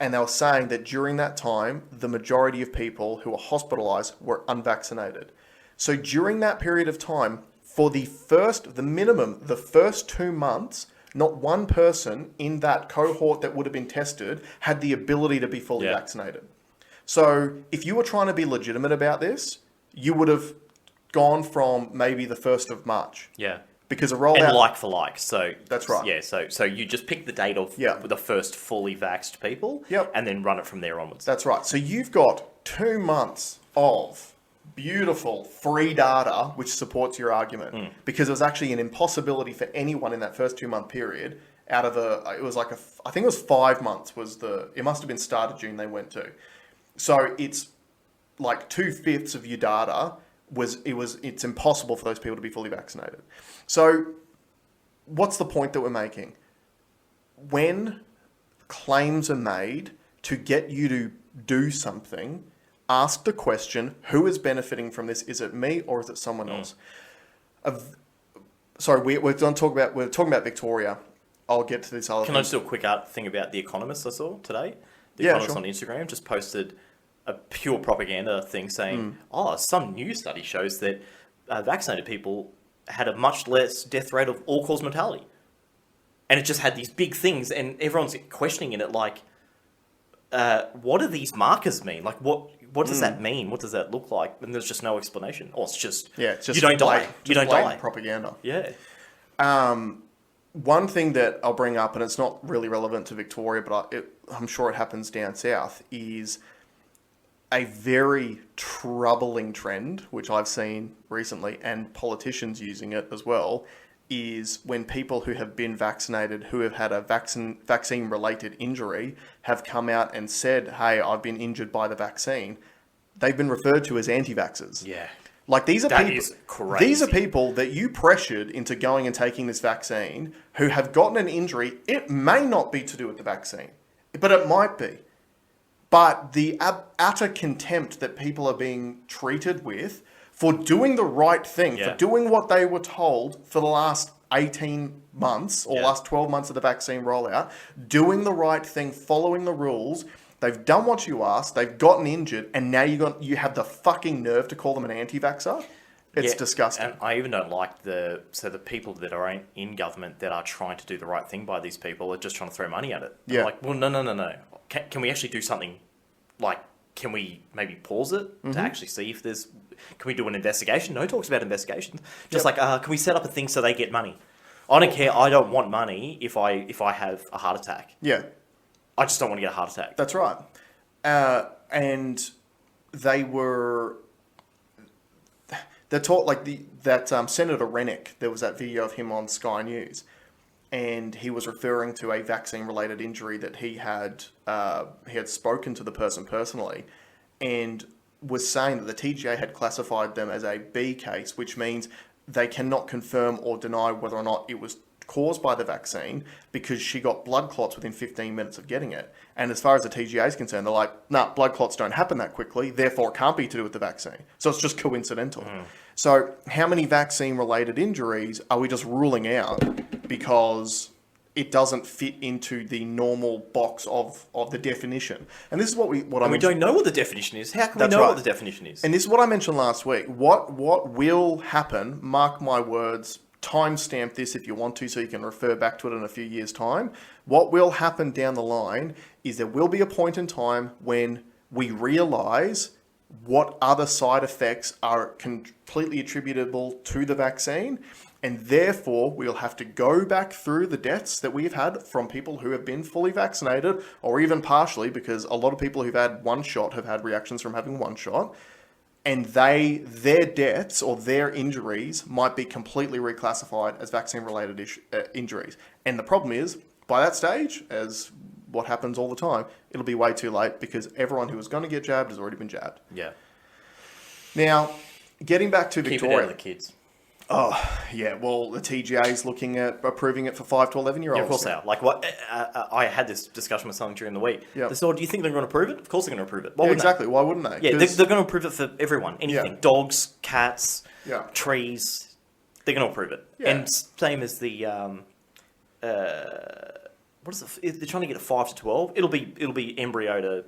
And they were saying that during that time, the majority of people who were hospitalized were unvaccinated. So during that period of time, for the first 2 months, not one person in that cohort that would have been tested had the ability to be fully vaccinated. So if you were trying to be legitimate about this, you would have gone from maybe the 1st of March. Yeah. Because a rollout... And like for like. So that's right. Yeah, so you just pick the date of the first fully vaxxed people and then run it from there onwards. That's right. So you've got 2 months of beautiful free data which supports your argument because it was actually an impossibility for anyone in that first 2 month period out of I think it was 5 months it must have been start of June they went to. So it's like 2/5 of your data it's impossible for those people to be fully vaccinated. So what's the point that we're making? When claims are made to get you to do something, ask the question, who is benefiting from this? Is it me or is it someone else? Sorry, we're talking about Victoria. I'll get to this other thing. Can I just do a quick thing about The Economist I saw today? The Economist on Instagram just posted a pure propaganda thing saying, some new study shows that vaccinated people had a much less death rate of all-cause mortality. And it just had these big things, and everyone's questioning it like, what do these markers mean? Like, what does that mean? What does that look like? And there's just no explanation. Or it's just you don't die. You don't die. Propaganda. Yeah. One thing that I'll bring up, and it's not really relevant to Victoria, but I'm sure it happens down south, is a very troubling trend, which I've seen recently, and politicians using it as well, is when people who have been vaccinated, who have had a vaccine-related injury, have come out and said, hey, I've been injured by the vaccine, they've been referred to as anti-vaxxers. Yeah. Like these are people, is crazy. These are people that you pressured into going and taking this vaccine who have gotten an injury. It may not be to do with the vaccine, but it might be. But the utter contempt that people are being treated with for doing the right thing, for doing what they were told for the last 18 months or last 12 months of the vaccine rollout, doing the right thing, following the rules. They've done what you asked, they've gotten injured, and now you have the fucking nerve to call them an anti-vaxxer? It's disgusting. And I even don't like the people that are in government that are trying to do the right thing by these people are just trying to throw money at it. Yeah. I'm like, well, no. Can we actually do something? Like, can we maybe pause it to actually see if there's... Can we do an investigation? No talks about investigations. Just can we set up a thing so they get money? I don't care. I don't want money if I have a heart attack. Yeah. I just don't want to get a heart attack. That's right. And they were... They taught Senator Rennick, there was that video of him on Sky News, and he was referring to a vaccine-related injury that he had spoken to the person personally, and was saying that the TGA had classified them as a B case, which means they cannot confirm or deny whether or not it was caused by the vaccine because she got blood clots within 15 minutes of getting it. And as far as the TGA is concerned, they're like, nah, blood clots don't happen that quickly, therefore it can't be to do with the vaccine. So it's just coincidental. So how many vaccine-related injuries are we just ruling out because it doesn't fit into the normal box of the definition? And this is we don't know what the definition is. How can we know what the definition is? And this is what I mentioned last week. What will happen, mark my words, timestamp this if you want to so you can refer back to it in a few years' time. What will happen down the line is there will be a point in time when we realise what other side effects are completely attributable to the vaccine, and therefore we'll have to go back through the deaths that we've had from people who have been fully vaccinated or even partially, because a lot of people who've had one shot have had reactions from having one shot, and their deaths or their injuries might be completely reclassified as vaccine-related injuries. And the problem is, by that stage, as what happens all the time, it'll be way too late because everyone who was going to get jabbed has already been jabbed. Yeah. Now, getting back to Victoria... Keep it out of the kids. Oh, yeah. Well, the TGA is looking at approving it for 5 to 11-year-olds. Yeah, of course they are. Like, what? I had this discussion with someone during the week. Yep. They said, do you think they're going to approve it? Of course they're going to approve it. Why Yeah, wouldn't exactly. Why wouldn't they? they? Yeah, they're going to approve it for everyone. Anything. Yeah. Dogs, cats, Yeah. trees. They're going to approve it. Yeah. And same as the... what is it? They're trying to get it 5 to 12. It'll be embryo to...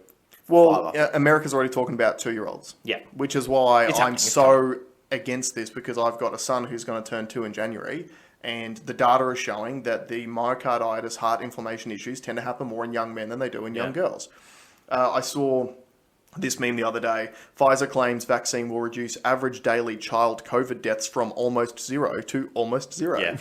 Well, America's already talking about 2-year-olds. Yeah. Which is why It's I'm happening, it's so against this, because I've got a son who's going to turn 2 in January, and the data is showing that the myocarditis, heart inflammation issues tend to happen more in young men than they do in young girls. I saw this meme the other day. Pfizer claims vaccine will reduce average daily child COVID deaths from almost 0 to almost 0. Yeah.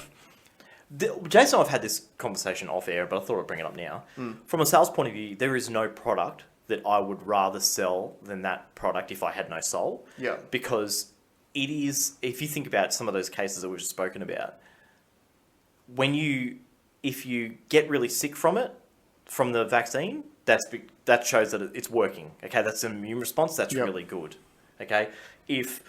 Jason and I've had this conversation off air, but I thought I'd bring it up now. From a sales point of view, there is no product that I would rather sell than that product if I had no soul. Yeah. Because it is, if you think about some of those cases that we've just spoken about, if you get really sick from it, from the vaccine, that shows that it's working. Okay, that's an immune response. That's really good. Okay, if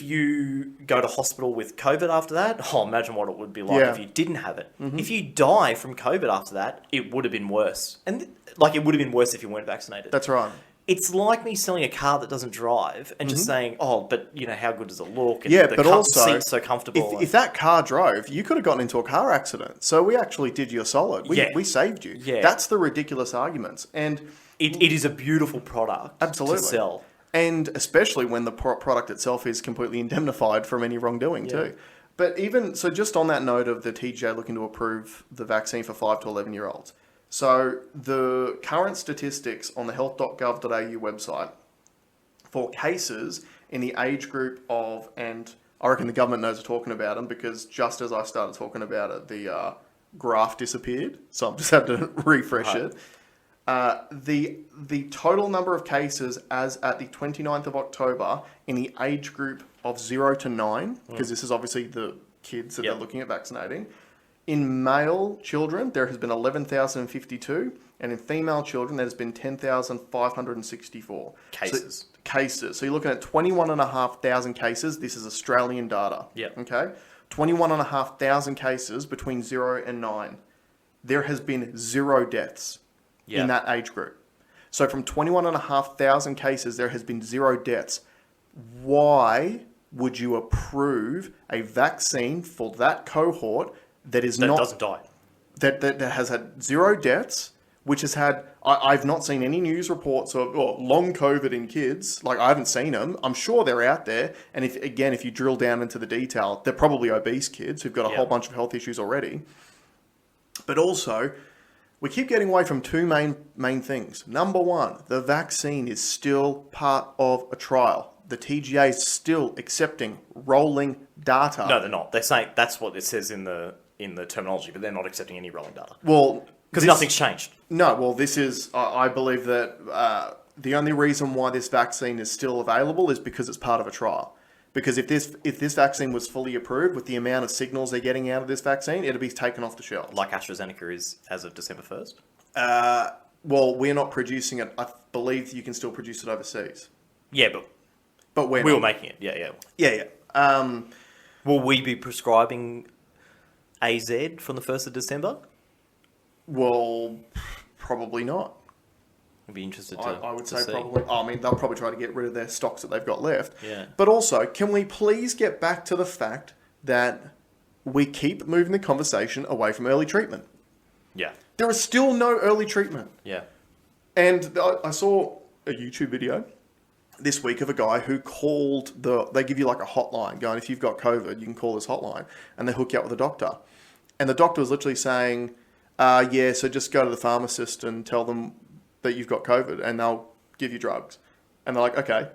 you go to hospital with COVID after that, imagine what it would be like if you didn't have it. Mm-hmm. If you die from COVID after that, it would have been worse. And it would have been worse if you weren't vaccinated. That's right. It's like me selling a car that doesn't drive and just saying, but how good does it look? And but also, seat's so comfortable. If that car drove, you could have gotten into a car accident. So we actually did you a solid. We saved you. Yeah. That's the ridiculous arguments. And it is a beautiful product to sell. And especially when the product itself is completely indemnified from any wrongdoing too. But even, so just on that note of the TGA looking to approve the vaccine for 5 to 11-year-olds. So the current statistics on the health.gov.au website for cases in the age group of, and I reckon the government knows we're talking about them, because just as I started talking about it, the graph disappeared. So I've just had to refresh it. The total number of cases as at the 29th of October in the age group of 0 to 9, because this is obviously the kids that they're looking at vaccinating. In male children, there has been 11,052, and in female children, there's been 10,564 cases. So you're looking at 21,500 cases. This is Australian data. Yeah. Okay. 21,500 cases between 0 and 9. There has been 0 deaths in that age group. So from 21,500 cases, there has been 0 deaths. Why would you approve a vaccine for that cohort that doesn't die? That has had 0 deaths, which has had... I've not seen any news reports of long COVID in kids. Like, I haven't seen them. I'm sure they're out there. And if you drill down into the detail, they're probably obese kids who've got a whole bunch of health issues already. But also, we keep getting away from two main things. Number one, the vaccine is still part of a trial. The TGA is still accepting rolling data. No, they're not. They're saying that's what it says in the terminology, but they're not accepting any rolling data. Well, because nothing's changed. No, well, this is... I believe that the only reason why this vaccine is still available is because it's part of a trial. Because if this vaccine was fully approved with the amount of signals they're getting out of this vaccine, it'll be taken off the shelves. Like AstraZeneca is as of December 1st? Well, we're not producing it. I believe you can still produce it overseas. Yeah, but we were making it. Yeah. Will we be prescribing AZ from the 1st of December? Well, probably not. I'd be interested to I would say see. probably... I mean, they'll probably try to get rid of their stocks that they've got left. Yeah. But also, can we please get back to the fact that we keep moving the conversation away from early treatment? Yeah. There is still no early treatment. Yeah. And I saw a YouTube video this week of a guy who called they give you like a hotline going, if you've got COVID, you can call this hotline, and they hook you up with a doctor. And the doctor was literally saying, so just go to the pharmacist and tell them that you've got COVID and they'll give you drugs. And they're like, okay,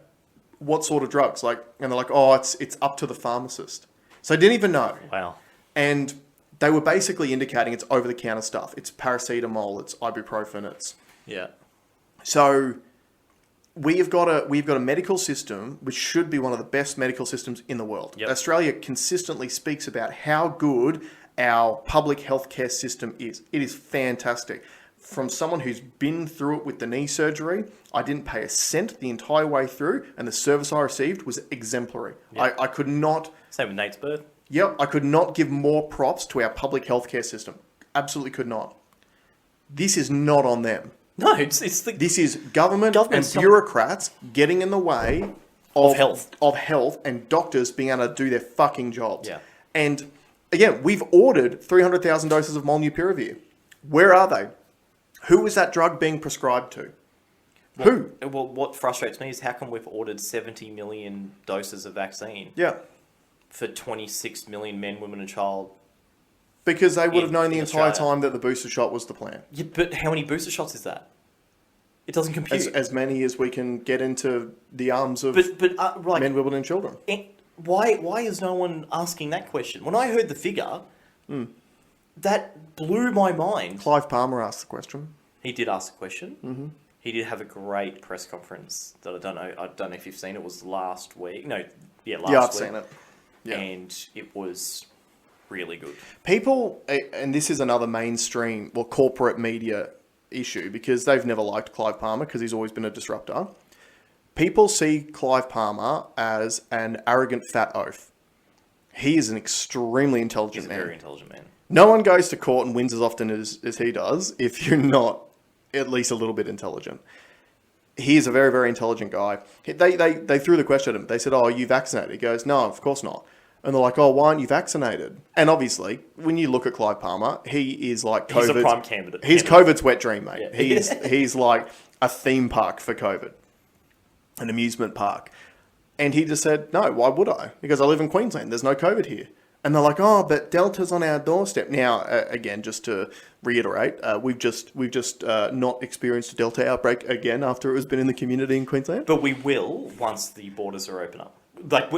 what sort of drugs? And they're like, it's up to the pharmacist. So I didn't even know. Wow. And they were basically indicating it's over-the-counter stuff. It's paracetamol, it's ibuprofen, Yeah. So we've got a medical system which should be one of the best medical systems in the world. Yep. Australia consistently speaks about how good our public healthcare system is. It is fantastic. From someone who's been through it with the knee surgery, I didn't pay a cent the entire way through, and the service I received was exemplary. Yep. I could not Same with Nate's birth. Yep, I could not give more props to our public healthcare system. Absolutely could not. This is not on them. No, it's This is government and Government's not- bureaucrats getting in the way Of health. of health, and doctors being able to do their fucking jobs. Yeah. And again, we've ordered 300,000 doses of molnupiravir. Where are they? Who is that drug being prescribed to? Who? Well, what frustrates me is how come we've ordered 70 million doses of vaccine Yeah. for 26 million men, women, and child. Because they would have known the in entire Australia. time that the booster shot was the plan. Yeah, but how many booster shots is that? It doesn't compute. As many as we can get into the arms of but like, men, women, and children. why is no one asking that question? When I heard the figure, that blew my mind. Clive Palmer asked the question. He did ask a question. Mm-hmm. He did have a great press conference that I don't know if you've seen. It was last week. No, last week. Yeah, I've seen it. Yeah. And it was really good. People, and this is another mainstream or corporate media issue, because they've never liked Clive Palmer because he's always been a disruptor. People see Clive Palmer as an arrogant fat oaf. He is an extremely intelligent man. He's a very intelligent man. No one goes to court and wins as often as he does if you're not at least a little bit intelligent. He is a very, very intelligent guy. They threw the question at him. They said, "Oh, are you vaccinated?" He goes, "No, of course not." And they're like, "Oh, why aren't you vaccinated?" And obviously, when you look at Clive Palmer, he is like COVID's... He's a prime candidate. He's COVID's wet dream, mate. Yeah. He's like a theme park for COVID. An amusement park. And he just said, "No, why would I?" Because I live in Queensland. There's no COVID here. And they're like, "Oh, but Delta's on our doorstep." Now, again, just to reiterate, we've just not experienced a Delta outbreak again after it has been in the community in Queensland. But we will once the borders are open up. Like,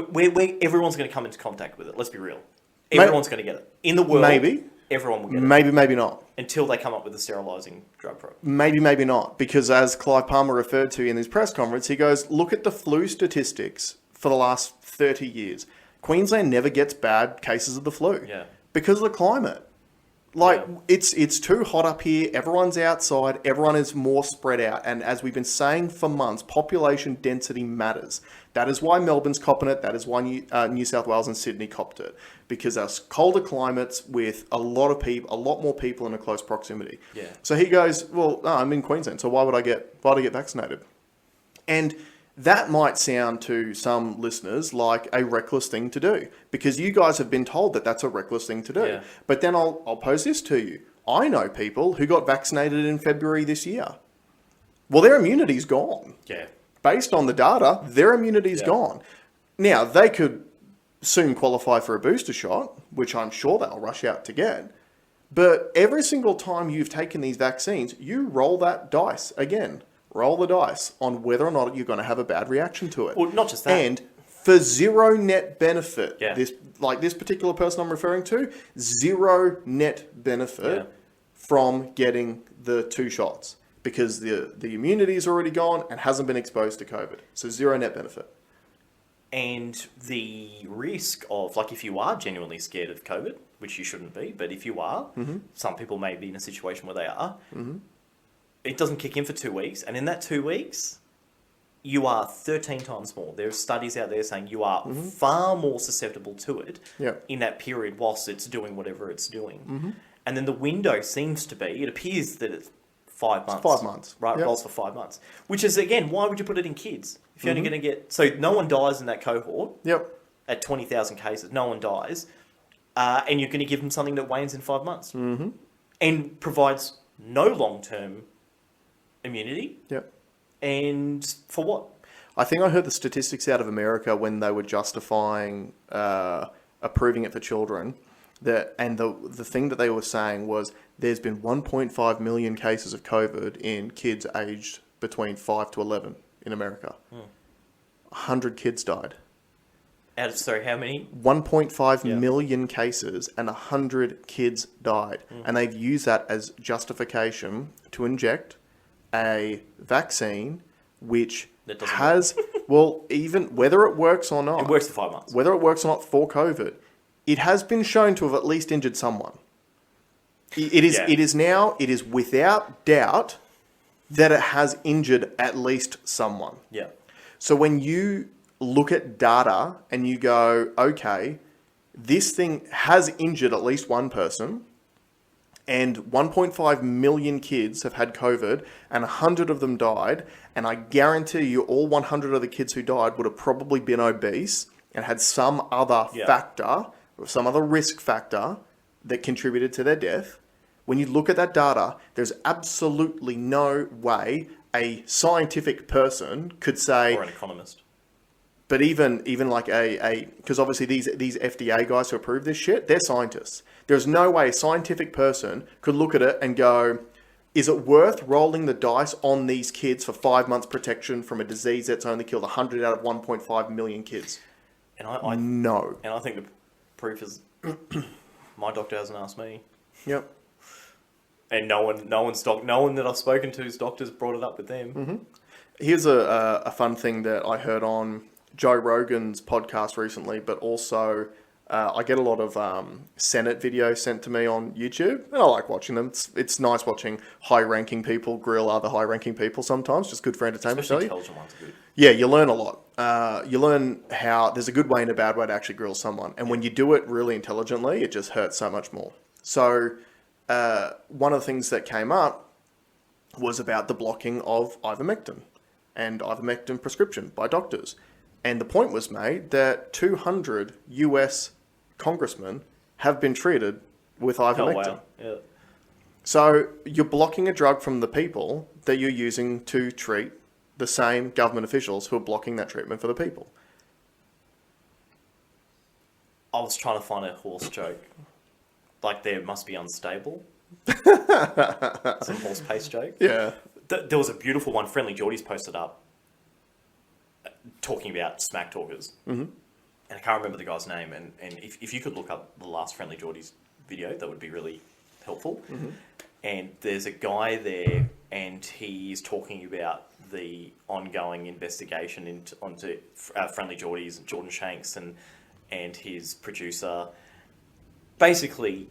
everyone's going to come into contact with it. Let's be real. Everyone's going to get it. In the world, maybe. Everyone will get it. Maybe not. Until they come up with a sterilising drug program. Maybe not. Because as Clive Palmer referred to in his press conference, he goes, "Look at the flu statistics for the last 30 years. Queensland never gets bad cases of the flu. Yeah. Because of the climate. Like, it's too hot up here. Everyone's outside. Everyone is more spread out. And as we've been saying for months, population density matters. That is why Melbourne's copping it. That is why New South Wales and Sydney copped it. Because there's colder climates with a lot more people in a close proximity." Yeah. So he goes, "Well, no, I'm in Queensland, so why would I get vaccinated?" And that might sound to some listeners like a reckless thing to do, because you guys have been told that that's a reckless thing to do. Yeah. But then I'll pose this to you. I know people who got vaccinated in February this year. Well, their immunity's gone. Yeah. Based on the data, their immunity's gone. Now, they could soon qualify for a booster shot, which I'm sure they'll rush out to get. But every single time you've taken these vaccines, you roll that dice again. Roll the dice on whether or not you're going to have a bad reaction to it. Well, not just that. And for zero net benefit, Yeah. this particular person I'm referring to, zero net benefit from getting the 2 shots, because the immunity is already gone and hasn't been exposed to COVID. So zero net benefit. And the risk of, like, if you are genuinely scared of COVID, which you shouldn't be, but if you are, some people may be in a situation where they are, it doesn't kick in for 2 weeks. And in that 2 weeks, you are 13 times more. There are studies out there saying you are far more susceptible to it in that period whilst it's doing whatever it's doing. And then the window seems to be, it appears that it's 5 months. 5 months. Right, Yep. rolls for 5 months. Which is, again, why would you put it in kids? If you're only going to get... So no one dies in that cohort. Yep. At 20,000 cases, no one dies. And you're going to give them something that wanes in 5 months. And provides no long-term immunity. Yep. And for what? I think I heard the statistics out of America when they were justifying approving it for children. The thing that they were saying was there's been 1.5 million cases of COVID in kids aged between 5 to 11 in America. 100 kids died. Out of, sorry, how many? 1.5 million cases and 100 kids died. And they've used that as justification to inject a vaccine which has, well, even whether it works or not. It works for 5 months. Whether it works or not for COVID, it has been shown to have at least injured someone. It is without doubt that it has injured at least someone. Yeah. So when you look at data and you go, okay, this thing has injured at least one person, and 1.5 million kids have had COVID, and 100 of them died, and I guarantee you all 100 of the kids who died would have probably been obese and had some other factor, or some other risk factor that contributed to their death. When you look at that data, there's absolutely no way a scientific person could say... Or an economist. But even like because obviously these FDA guys who approve this shit, they're scientists. There's no way a scientific person could look at it and go, is it worth rolling the dice on these kids for 5 months protection from a disease that's only killed 100 out of 1.5 million kids? And no. And I think the proof is my doctor hasn't asked me. Yep. And no one that I've spoken to's doctors brought it up with them. Mm-hmm. Here's a fun thing that I heard on Joe Rogan's podcast recently, but also I get a lot of Senate videos sent to me on YouTube, and I like watching them. It's nice watching high-ranking people grill other high-ranking people sometimes, just good for entertainment. Especially intelligent ones are good. Yeah, you learn a lot. You learn how there's a good way and a bad way to actually grill someone, and when you do it really intelligently, it just hurts so much more. So one of the things that came up was about the blocking of ivermectin and ivermectin prescription by doctors. And the point was made that 200 US congressmen have been treated with ivermectin. Oh, wow. Yeah. So you're blocking a drug from the people that you're using to treat the same government officials who are blocking that treatment for the people. I was trying to find a horse joke. Like, there must be unstable. Some horse pace joke. Yeah. There was a beautiful one. Friendly Geordies posted up talking about smack talkers. Mm-hmm. And I can't remember the guy's name. And if you could look up the last Friendly Geordies video, that would be really helpful. Mm-hmm. And there's a guy there, and he's talking about the ongoing investigation onto Friendly Geordies, Jordan Shanks, and his producer, basically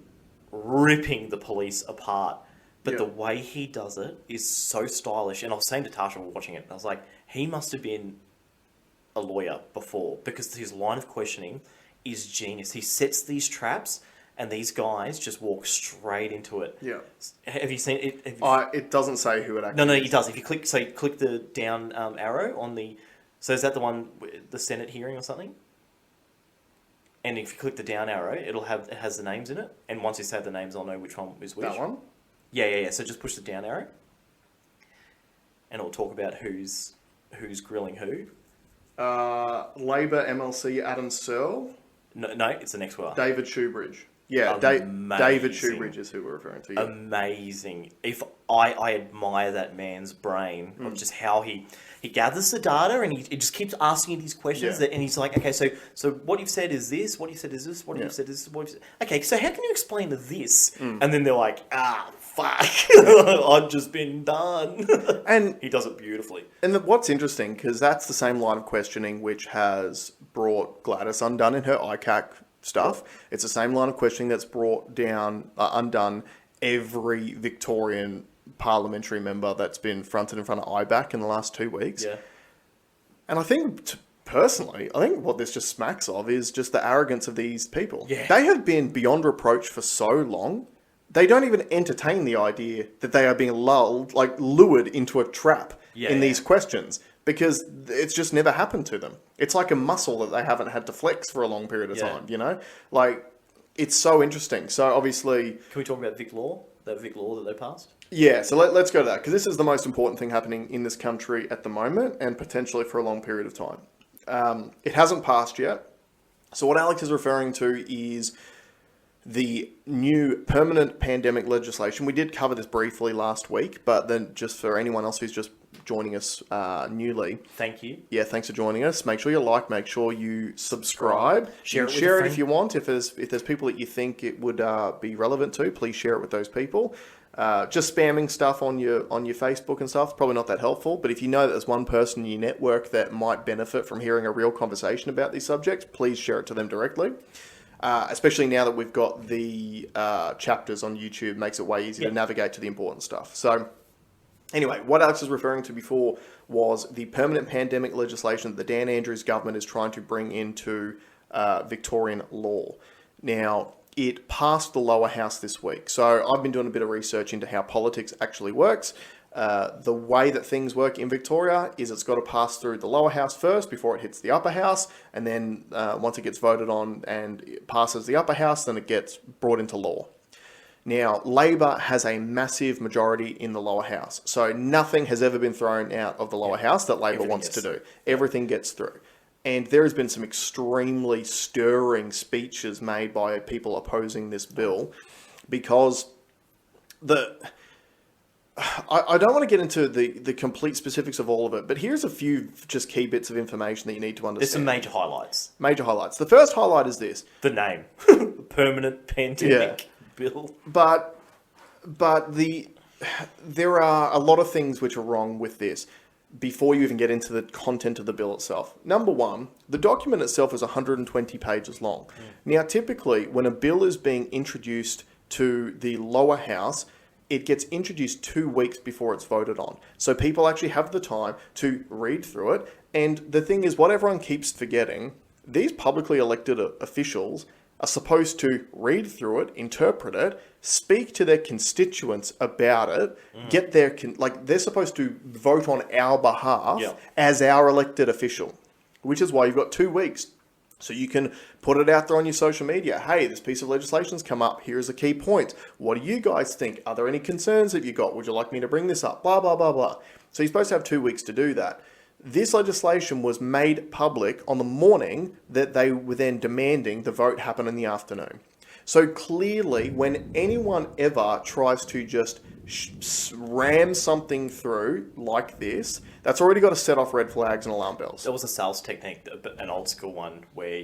ripping the police apart. But the way he does it is so stylish. And I was saying to Tasha while watching it, I was like, he must have been a lawyer before, because his line of questioning is genius. He sets these traps, and these guys just walk straight into it. Yeah. Have you seen it? It doesn't say who it actually is. No, it does. If you click the down arrow on the... So is that the one, the Senate hearing or something? And if you click the down arrow, it has the names in it. And once you say the names, I'll know which one is which. That one? Yeah. So just push the down arrow, and it'll talk about who's grilling who. Labour MLC Adam Searle. No, it's the next one. David Shoebridge. Yeah, David Shoebridge is who we're referring to. Yeah. Amazing. If I admire that man's brain of just how he gathers the data, and he just keeps asking you these questions and he's like, okay, so what you've said is this, what you've said is this, what you've said is this, what you've said. Okay, so how can you explain this? And then they're like, fuck, I've just been done. And he does it beautifully. And what's interesting, because that's the same line of questioning which has brought Gladys undone in her ICAC stuff. It's the same line of questioning that's brought undone every Victorian parliamentary member that's been fronted in front of IBAC in the last 2 weeks. Yeah. And I think, personally, what this just smacks of is just the arrogance of these people. Yeah. They have been beyond reproach for so long. They don't even entertain the idea that they are being lured into a trap in these questions, because it's just never happened to them. It's like a muscle that they haven't had to flex for a long period of time, you know? Like, it's so interesting. So, obviously... Can we talk about Vic Law? That Vic Law that they passed? Yeah, so let's go to that, because this is the most important thing happening in this country at the moment, and potentially for a long period of time. It hasn't passed yet. So what Alex is referring to is the new permanent pandemic legislation. We did cover this briefly last week, but then just for anyone else who's just joining us newly. Thank you. Yeah, thanks for joining us. Make sure you like, make sure you subscribe. Share it if you want. If there's people that you think it would be relevant to, please share it with those people. Just spamming stuff on your Facebook and stuff is probably not that helpful, but if you know that there's one person in your network that might benefit from hearing a real conversation about these subjects, please share it to them directly. Especially now that we've got the chapters on YouTube, makes it way easier to navigate to the important stuff. So Anyway, what Alex was referring to before was the permanent pandemic legislation that the Dan Andrews government is trying to bring into Victorian law. Now, it passed the lower house this week. So I've been doing a bit of research into how politics actually works. The way that things work in Victoria is it's got to pass through the lower house first before it hits the upper house. And then once it gets voted on and it passes the upper house, then it gets brought into law. Now, Labor has a massive majority in the lower house. So nothing has ever been thrown out of the lower house that Labor wants to do. Everything gets through. And there has been some extremely stirring speeches made by people opposing this bill because I don't want to get into the complete specifics of all of it, but here's a few just key bits of information that you need to understand. There's some major highlights. Major highlights. The first highlight is this. The name. The permanent pandemic bill. But there are a lot of things which are wrong with this before you even get into the content of the bill itself. Number one, the document itself is 120 pages long. Now, typically, when a bill is being introduced to the lower house, it gets introduced 2 weeks before it's voted on. So people actually have the time to read through it. And the thing is, what everyone keeps forgetting, these publicly elected officials are supposed to read through it, interpret it, speak to their constituents about it, get their, they're supposed to vote on our behalf as our elected official, which is why you've got 2 weeks. So you can put it out there on your social media. Hey, this piece of legislation's come up. Here's a key point. What do you guys think? Are there any concerns that you got? Would you like me to bring this up? Blah, blah, blah, blah. So you're supposed to have 2 weeks to do that. This legislation was made public on the morning that they were then demanding the vote happen in the afternoon. So clearly, when anyone ever tries to just ram something through like this, that's already got to set off red flags and alarm bells. There was a sales technique, an old school one, where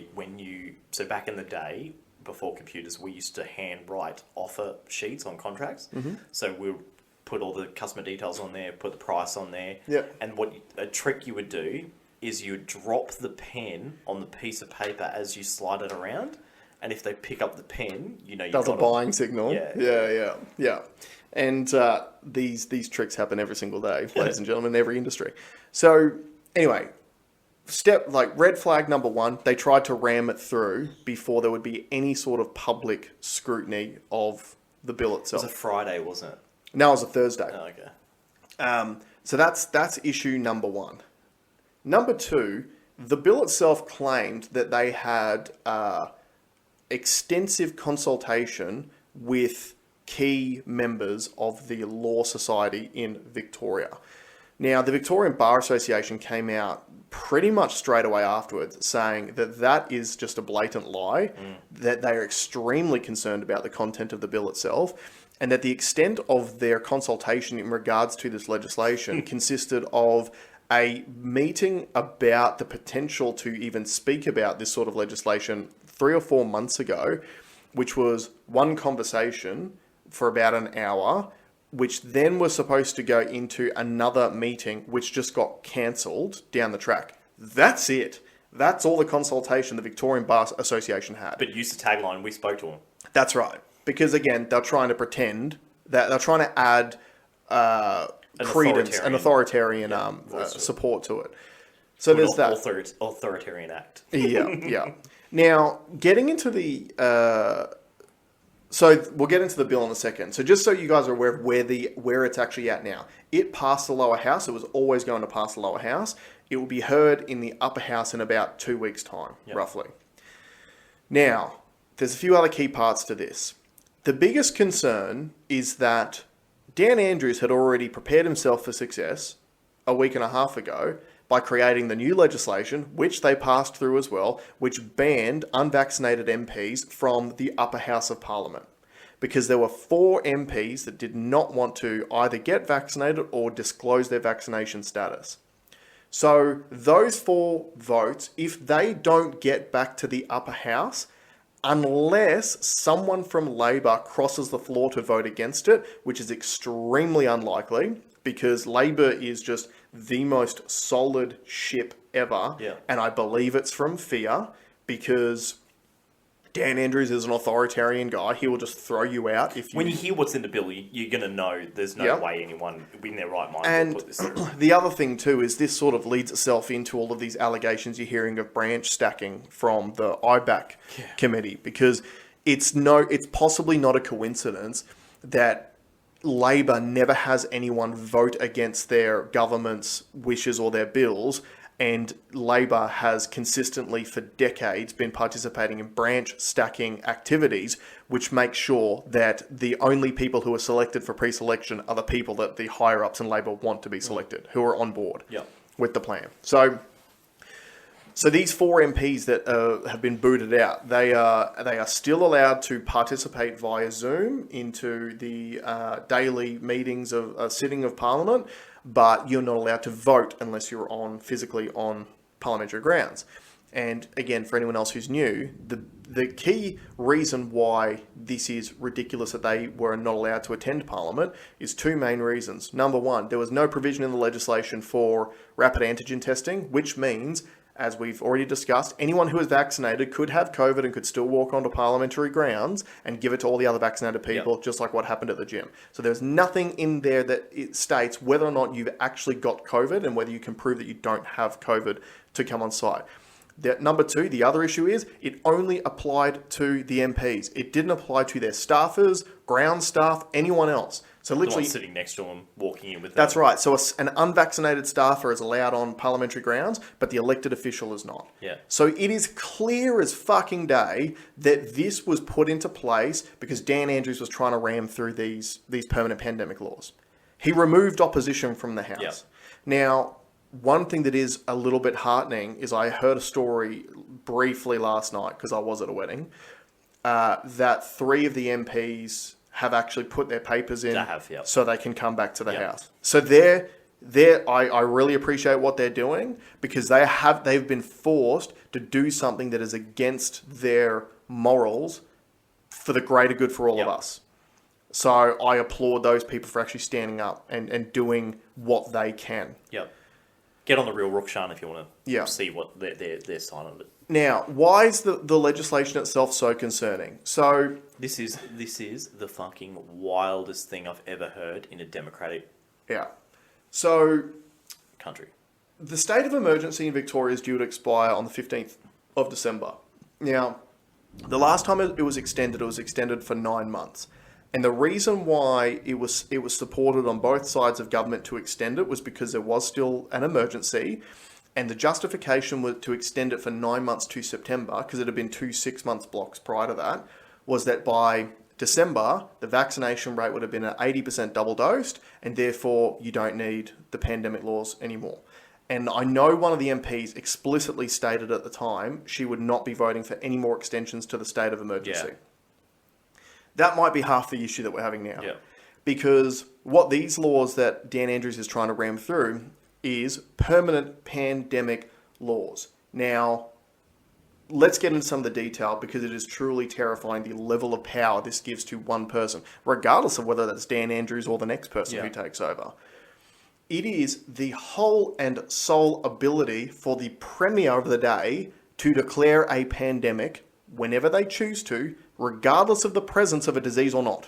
so back in the day, before computers, we used to hand write offer sheets on contracts. So we would put all the customer details on there, put the price on there. And a trick you would do is you would drop the pen on the piece of paper as you slide it around. And if they pick up the pen, you've got a buying signal. Yeah. And these tricks happen every single day, ladies and gentlemen, in every industry. So anyway, red flag number one, they tried to ram it through before there would be any sort of public scrutiny of the bill itself. It was a Friday, wasn't it? No, it was a Thursday. Oh, okay. So that's issue number one. Number two, the bill itself claimed that they had extensive consultation with key members of the Law Society in Victoria. Now, the Victorian Bar Association came out pretty much straight away afterwards saying that is just a blatant lie, that they are extremely concerned about the content of the bill itself, and that the extent of their consultation in regards to this legislation consisted of a meeting about the potential to even speak about this sort of legislation 3 or 4 months ago, which was one conversation for about an hour, which then was supposed to go into another meeting, which just got cancelled down the track. That's it. That's all the consultation the Victorian Bar Association had. But used the tagline, we spoke to them. That's right. Because again, they're trying to pretend that they're trying to add credence and authoritarian support to it. So there's that. Authoritarian act. Yeah. Now, getting into the... So we'll get into the bill in a second. So just so you guys are aware of where it's actually at now. It passed the lower house. It was always going to pass the lower house. It will be heard in the upper house in about 2 weeks' time, roughly. Now, there's a few other key parts to this. The biggest concern is that Dan Andrews had already prepared himself for success a week and a half ago by creating the new legislation, which they passed through as well, which banned unvaccinated MPs from the upper house of Parliament. Because there were 4 MPs that did not want to either get vaccinated or disclose their vaccination status. So those 4 votes, if they don't get back to the upper house, unless someone from Labor crosses the floor to vote against it, which is extremely unlikely, because Labor is just the most solid ship ever. And I believe it's from fear, because Dan Andrews is an authoritarian guy. He will just throw you out if you... When you hear what's in the bill, you're going to know there's no way anyone in their right mind and would put this through. The other thing too is this sort of leads itself into all of these allegations you're hearing of branch stacking from the IBAC committee, because it's possibly not a coincidence that Labor never has anyone vote against their government's wishes or their bills, and Labor has consistently for decades been participating in branch stacking activities, which make sure that the only people who are selected for pre-selection are the people that the higher-ups in Labor want to be selected, who are on board with the plan. So these 4 MPs that have been booted out, they are still allowed to participate via Zoom into the daily meetings of a sitting of Parliament, but you're not allowed to vote unless you're physically on parliamentary grounds. And again, for anyone else who's new, the key reason why this is ridiculous that they were not allowed to attend Parliament is 2 main reasons. Number one, there was no provision in the legislation for rapid antigen testing, which means, as we've already discussed, anyone who is vaccinated could have COVID and could still walk onto parliamentary grounds and give it to all the other vaccinated people, just like what happened at the gym. So there's nothing in there that it states whether or not you've actually got COVID and whether you can prove that you don't have COVID to come on site. Number 2, the other issue is it only applied to the MPs. It didn't apply to their staffers, ground staff, anyone else. So literally sitting next to them, walking in with them. That's right. So an unvaccinated staffer is allowed on parliamentary grounds, but the elected official is not. Yeah. So it is clear as fucking day that this was put into place because Dan Andrews was trying to ram through these permanent pandemic laws. He removed opposition from the House. Yep. Now, one thing that is a little bit heartening is I heard a story briefly last night because I was at a wedding that 3 of the MPs have actually put their papers in so they can come back to the House. So I really appreciate what they're doing because they've been forced to do something that is against their morals for the greater good for all of us. So I applaud those people for actually standing up and doing what they can. Yep. Get on the real Rukshan if you want to see what their side of it. Now, why is the legislation itself so concerning? So this is the fucking wildest thing I've ever heard in a democratic country. The state of emergency in Victoria is due to expire on the 15th of December. Now, the last time it was extended for 9 months. And the reason why it was supported on both sides of government to extend it was because there was still an emergency, and the justification was to extend it for 9 months to September, because it had been 2 6-month blocks prior to that, was that by December, the vaccination rate would have been at 80% double dosed, and therefore you don't need the pandemic laws anymore. And I know one of the MPs explicitly stated at the time she would not be voting for any more extensions to the state of emergency. That might be half the issue that we're having now. Because what these laws that Dan Andrews is trying to ram through is permanent pandemic laws. Now, let's get into some of the detail because it is truly terrifying the level of power this gives to one person, regardless of whether that's Dan Andrews or the next person who takes over. It is the whole and sole ability for the Premier of the day to declare a pandemic whenever they choose to, regardless of the presence of a disease or not.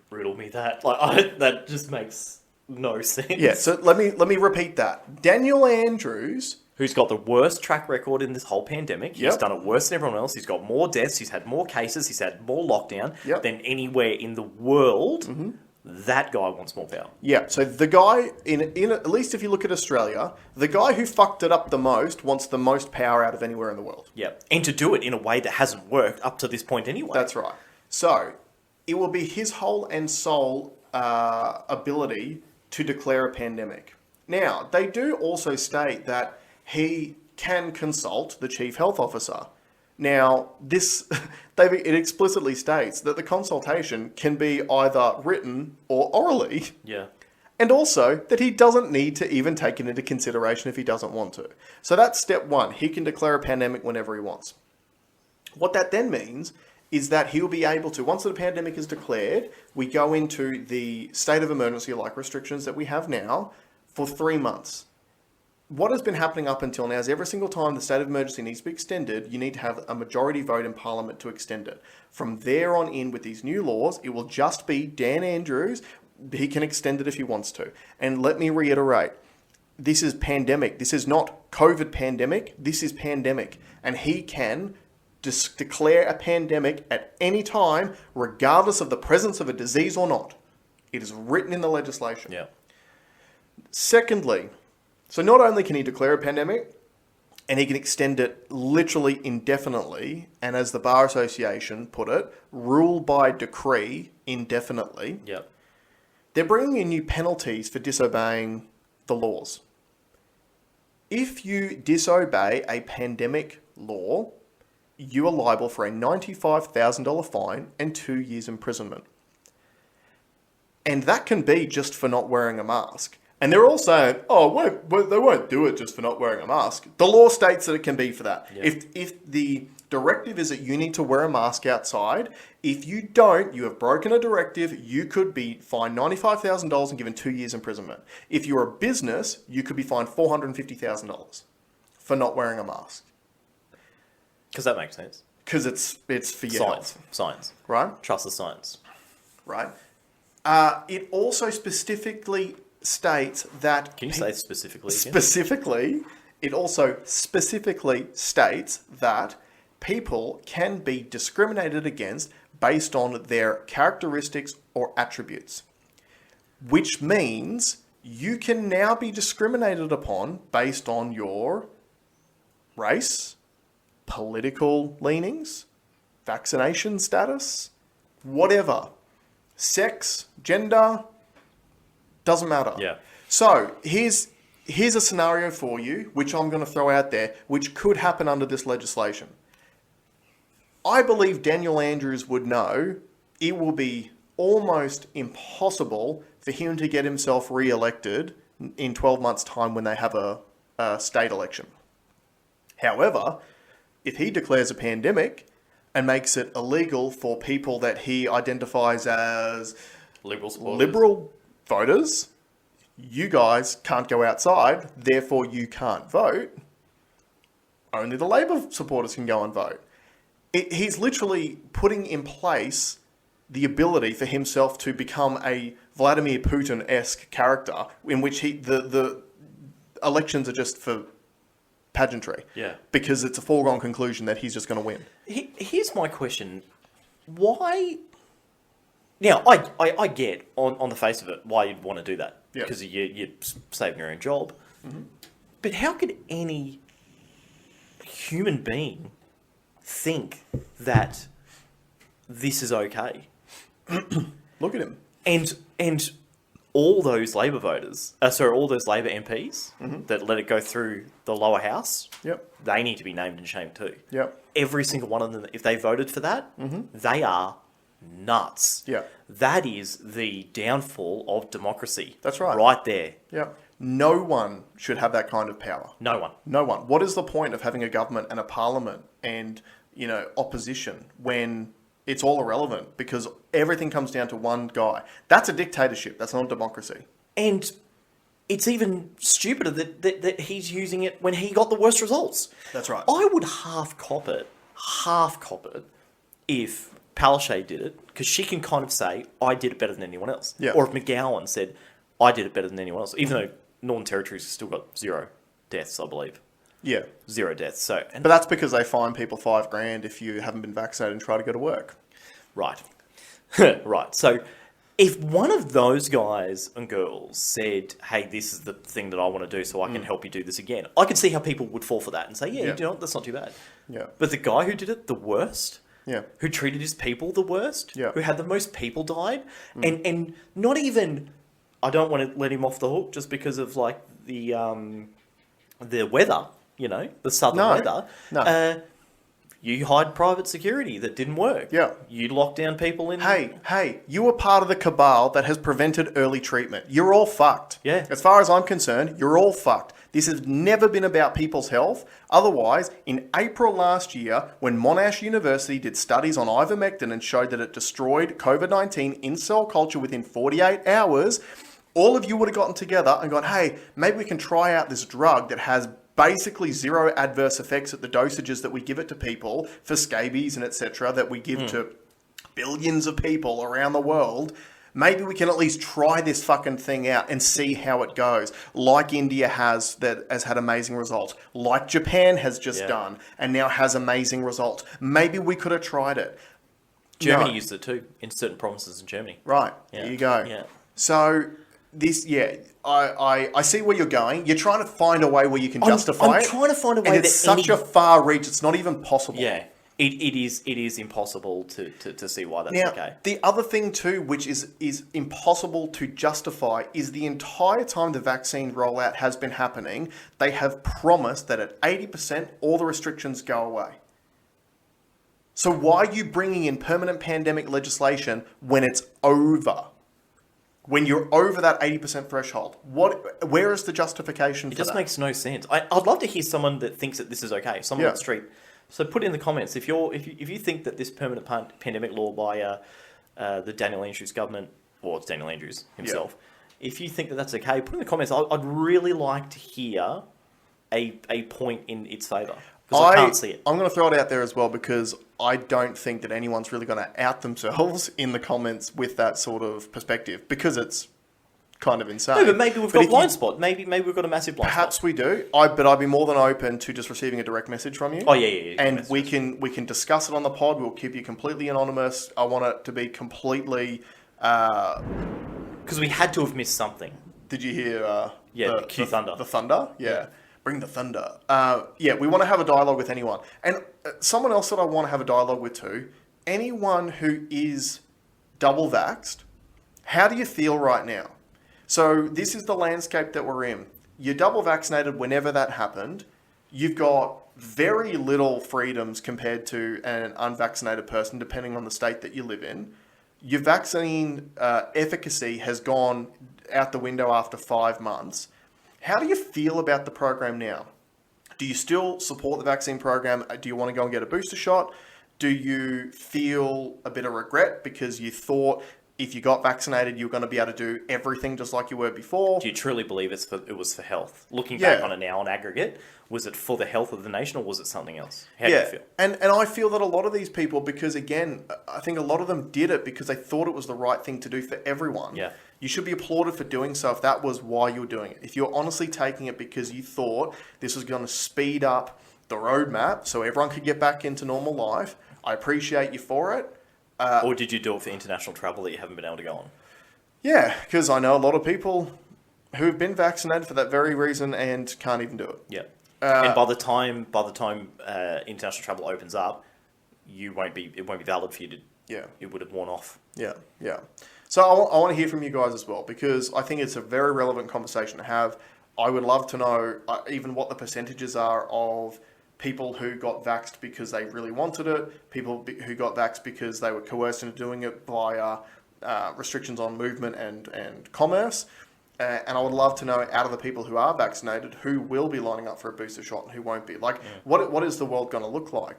Riddle me that. That just makes no sense. Yeah, so let me repeat that. Daniel Andrews, who's got the worst track record in this whole pandemic. He's done it worse than everyone else. He's got more deaths. He's had more cases. He's had more lockdown than anywhere in the world. That guy wants more power. Yeah, so the guy, in at least if you look at Australia, the guy who fucked it up the most wants the most power out of anywhere in the world. Yeah, and to do it in a way that hasn't worked up to this point anyway. That's right. So, it will be his whole and sole ability to declare a pandemic. Now, they do also state that he can consult the Chief Health Officer. Now, it explicitly states that the consultation can be either written or orally. Yeah. And also that he doesn't need to even take it into consideration if he doesn't want to. So that's step 1. He can declare a pandemic whenever he wants. What that then means is that he'll be able to, once the pandemic is declared, we go into the state of emergency like restrictions that we have now for 3 months. what has been happening up until now is every single time the state of emergency needs to be extended, you need to have a majority vote in Parliament to extend it. From there on in with these new laws, it will just be Dan Andrews. He can extend it if he wants to. And let me reiterate, this is pandemic. This is not COVID pandemic. This is pandemic. And he can declare a pandemic at any time, regardless of the presence of a disease or not. It is written in the legislation. Yeah. Secondly, so not only can he declare a pandemic, and he can extend it literally indefinitely, and as the Bar Association put it, rule by decree indefinitely. Yeah. They're bringing in new penalties for disobeying the laws. If you disobey a pandemic law, you are liable for a $95,000 fine and 2 years imprisonment. And that can be just for not wearing a mask. And they're all saying, they won't do it just for not wearing a mask. The law states that it can be for that. Yeah. If the directive is that you need to wear a mask outside, if you don't, you have broken a directive, you could be fined $95,000 and given 2 years imprisonment. If you're a business, you could be fined $450,000 for not wearing a mask. Because that makes sense. Because it's for your Science. health. Science. Right? Trust the science. Right. It also specifically states that... Can you say specifically again? It also specifically states that people can be discriminated against based on their characteristics or attributes, which means you can now be discriminated upon based on your race, political leanings, vaccination status, whatever, sex, gender, doesn't matter. Yeah. So here's a scenario for you, which I'm going to throw out there, which could happen under this legislation. I believe Daniel Andrews would know it will be almost impossible for him to get himself re-elected in 12 months' time when they have a state election. However, if he declares a pandemic and makes it illegal for people that he identifies as liberal voters, you guys can't go outside, therefore you can't vote. Only the Labor supporters can go and vote. He's literally putting in place the ability for himself to become a Vladimir Putin-esque character in which the elections are just for pageantry. Yeah. Because it's a foregone conclusion that he's just going to win. Here's my question. Why... Now, I get, on the face of it, why you'd want to do that. Yeah. Because you're saving your own job. Mm-hmm. But how could any human being think that this is okay? Look at him. And all those Labor voters, all those Labor MPs that let it go through the lower house, Yep. they need to be named and shamed too. Yep. Every single one of them, if they voted for that, they are nuts. Yeah. That is the downfall of democracy. That's right. Right there. Yeah. No one should have that kind of power. No one. No one. What is the point of having a government and a parliament and, opposition when it's all irrelevant because everything comes down to one guy? That's a dictatorship. That's not a democracy. And it's even stupider that he's using it when he got the worst results. That's right. I would half cop it if Palaszczuk did it, because she can kind of say, I did it better than anyone else. Yeah. Or if McGowan said, I did it better than anyone else, even though Northern Territory's still got 0 deaths, I believe. Yeah. 0 deaths. But that's because they fine people $5,000 if you haven't been vaccinated and try to go to work. Right. Right. So if one of those guys and girls said, hey, this is the thing that I want to do so I can help you do this again, I could see how people would fall for that and say, yeah, you know what, that's not too bad. Yeah. But the guy who did it the worst, who treated his people the worst, who had the most people died, and not even, I don't want to let him off the hook just because of like the weather, the southern weather. No. You hired private security that didn't work. Yeah. You locked down people in... Hey, you were part of the cabal that has prevented early treatment. You're all fucked. Yeah. As far as I'm concerned, you're all fucked. This has never been about people's health. Otherwise, in April last year, when Monash University did studies on ivermectin and showed that it destroyed COVID-19 in cell culture within 48 hours, all of you would have gotten together and gone, hey, maybe we can try out this drug that has basically zero adverse effects at the dosages that we give it to people for scabies and etc. that we give to billions of people around the world. Maybe we can at least try this fucking thing out and see how it goes. Like India has had amazing results. Like Japan has just done and now has amazing results. Maybe we could have tried it. Germany used it too in certain provinces in Germany. Right. Yeah. There you go. Yeah. So this, I see where you're going. You're trying to find a way where you can justify it. I'm trying to find a way and that it's such a far reach. It's not even possible. Yeah. It is impossible to see why that's okay. The other thing too, which is impossible to justify, is the entire time the vaccine rollout has been happening, they have promised that at 80% all the restrictions go away. So why are you bringing in permanent pandemic legislation when it's over? When you're over that 80% threshold, where is the justification for that? It just makes no sense. I'd love to hear someone that thinks that this is okay. Someone on the street. So put it in the comments if you think that this permanent pandemic law by the Daniel Andrews government, or it's Daniel Andrews himself, if you think that that's okay, put in the comments. I'd really like to hear a point in its favour, because I can't see it. I'm going to throw it out there as well, because I don't think that anyone's really going to out themselves in the comments with that sort of perspective, because it's kind of insane. No, but maybe we've got a blind spot. Maybe we've got a massive blind spot. Perhaps we do. But I'd be more than open to just receiving a direct message from you. Oh, yeah. And we can discuss it on the pod. We'll keep you completely anonymous. I want it to be completely... Because we had to have missed something. Did you hear... the Q Thunder. The thunder? Yeah. Bring the thunder. We want to have a dialogue with anyone. And someone else that I want to have a dialogue with too, anyone who is double vaxxed, how do you feel right now? So this is the landscape that we're in. You're double vaccinated whenever that happened. You've got very little freedoms compared to an unvaccinated person, depending on the state that you live in. Your vaccine efficacy has gone out the window after 5 months. How do you feel about the program now? Do you still support the vaccine program? Do you want to go and get a booster shot? Do you feel a bit of regret because you thought if you got vaccinated, you were going to be able to do everything just like you were before? Do you truly believe it was for health? Looking back on it now on aggregate, was it for the health of the nation, or was it something else? How do you feel? And I feel that a lot of these people, because again, I think a lot of them did it because they thought it was the right thing to do for everyone. Yeah. You should be applauded for doing so if that was why you were doing it. If you're honestly taking it because you thought this was going to speed up the roadmap so everyone could get back into normal life, I appreciate you for it. Or did you do it for international travel that you haven't been able to go on? Yeah, because I know a lot of people who've been vaccinated for that very reason and can't even do it. Yeah. And by the time international travel opens up, it won't be valid for you to. Yeah. It would have worn off. Yeah. So I want to hear from you guys as well, because I think it's a very relevant conversation to have. I would love to know even what the percentages are of people who got vaxxed because they really wanted it, people who got vaxxed because they were coerced into doing it via restrictions on movement and commerce. And I would love to know, out of the people who are vaccinated, who will be lining up for a booster shot and who won't be. Like, what is the world going to look like,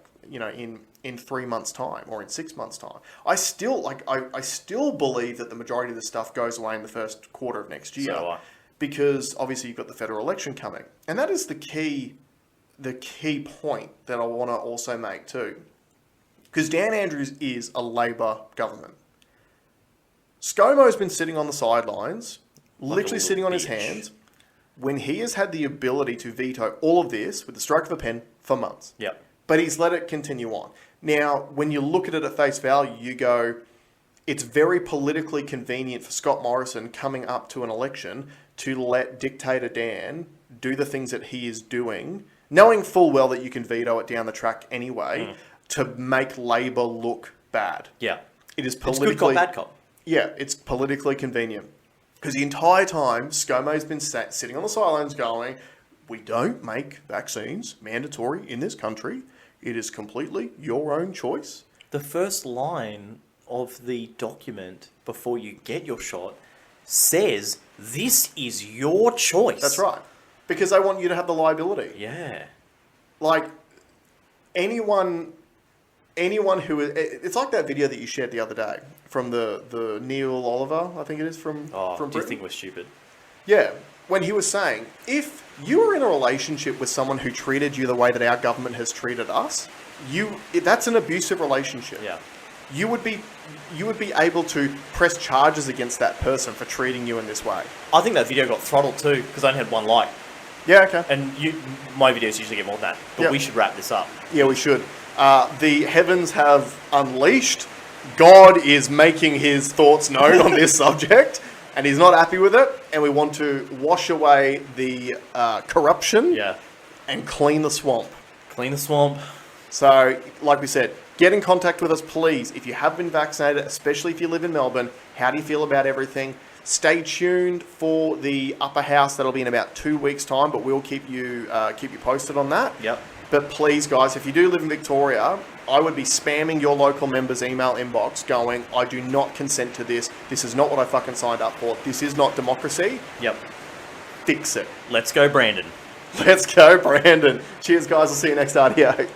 in 3 months' time or in 6 months' time? I still believe that the majority of this stuff goes away in the first quarter of next year. So because obviously you've got the federal election coming. And that is the key point that I want to also make too. Because Dan Andrews is a Labor government. ScoMo's been sitting on the sidelines, literally sitting on his hands, when he has had the ability to veto all of this with the stroke of a pen for months. Yeah. But he's let it continue on. Now, when you look at it at face value, you go, it's very politically convenient for Scott Morrison coming up to an election to let dictator Dan do the things that he is doing, knowing full well that you can veto it down the track anyway, to make Labor look bad. Yeah. It is politically... It's good cop, bad cop. Yeah, it's politically convenient. Because the entire time, ScoMo's been sitting on the sidelines going, we don't make vaccines mandatory in this country. It is completely your own choice. The first line of the document before you get your shot says, this is your choice. That's right. Because they want you to have the liability. Yeah. Like, anyone anyone who is, it's like that video that you shared the other day from the Neil Oliver, I think it is from Do you Britain. think we're stupid? Yeah, when he was saying, if you were in a relationship with someone who treated you the way that our government has treated us, that's an abusive relationship. Yeah. You would be able to press charges against that person for treating you in this way. I think that video got throttled too because I only had one like. Yeah, okay. And my videos usually get more than that. But Yep. we should wrap this up. Yeah, we should. The heavens have unleashed. God is making his thoughts known on this subject, and he's not happy with it. And we want to wash away the corruption Yeah. and clean the swamp. Clean the swamp. So, like we said, get in contact with us, please. If you have been vaccinated, especially if you live in Melbourne, how do you feel about everything? Stay tuned for the upper house. That'll be in about 2 weeks' time, but we'll keep you posted on that. Yep. But please, guys, if you do live in Victoria, I would be spamming your local members' email inbox going, I do not consent to this. This is not what I fucking signed up for. This is not democracy. Yep. Fix it. Let's go, Brandon. Let's go, Brandon. Cheers, guys. I'll see you next RDO.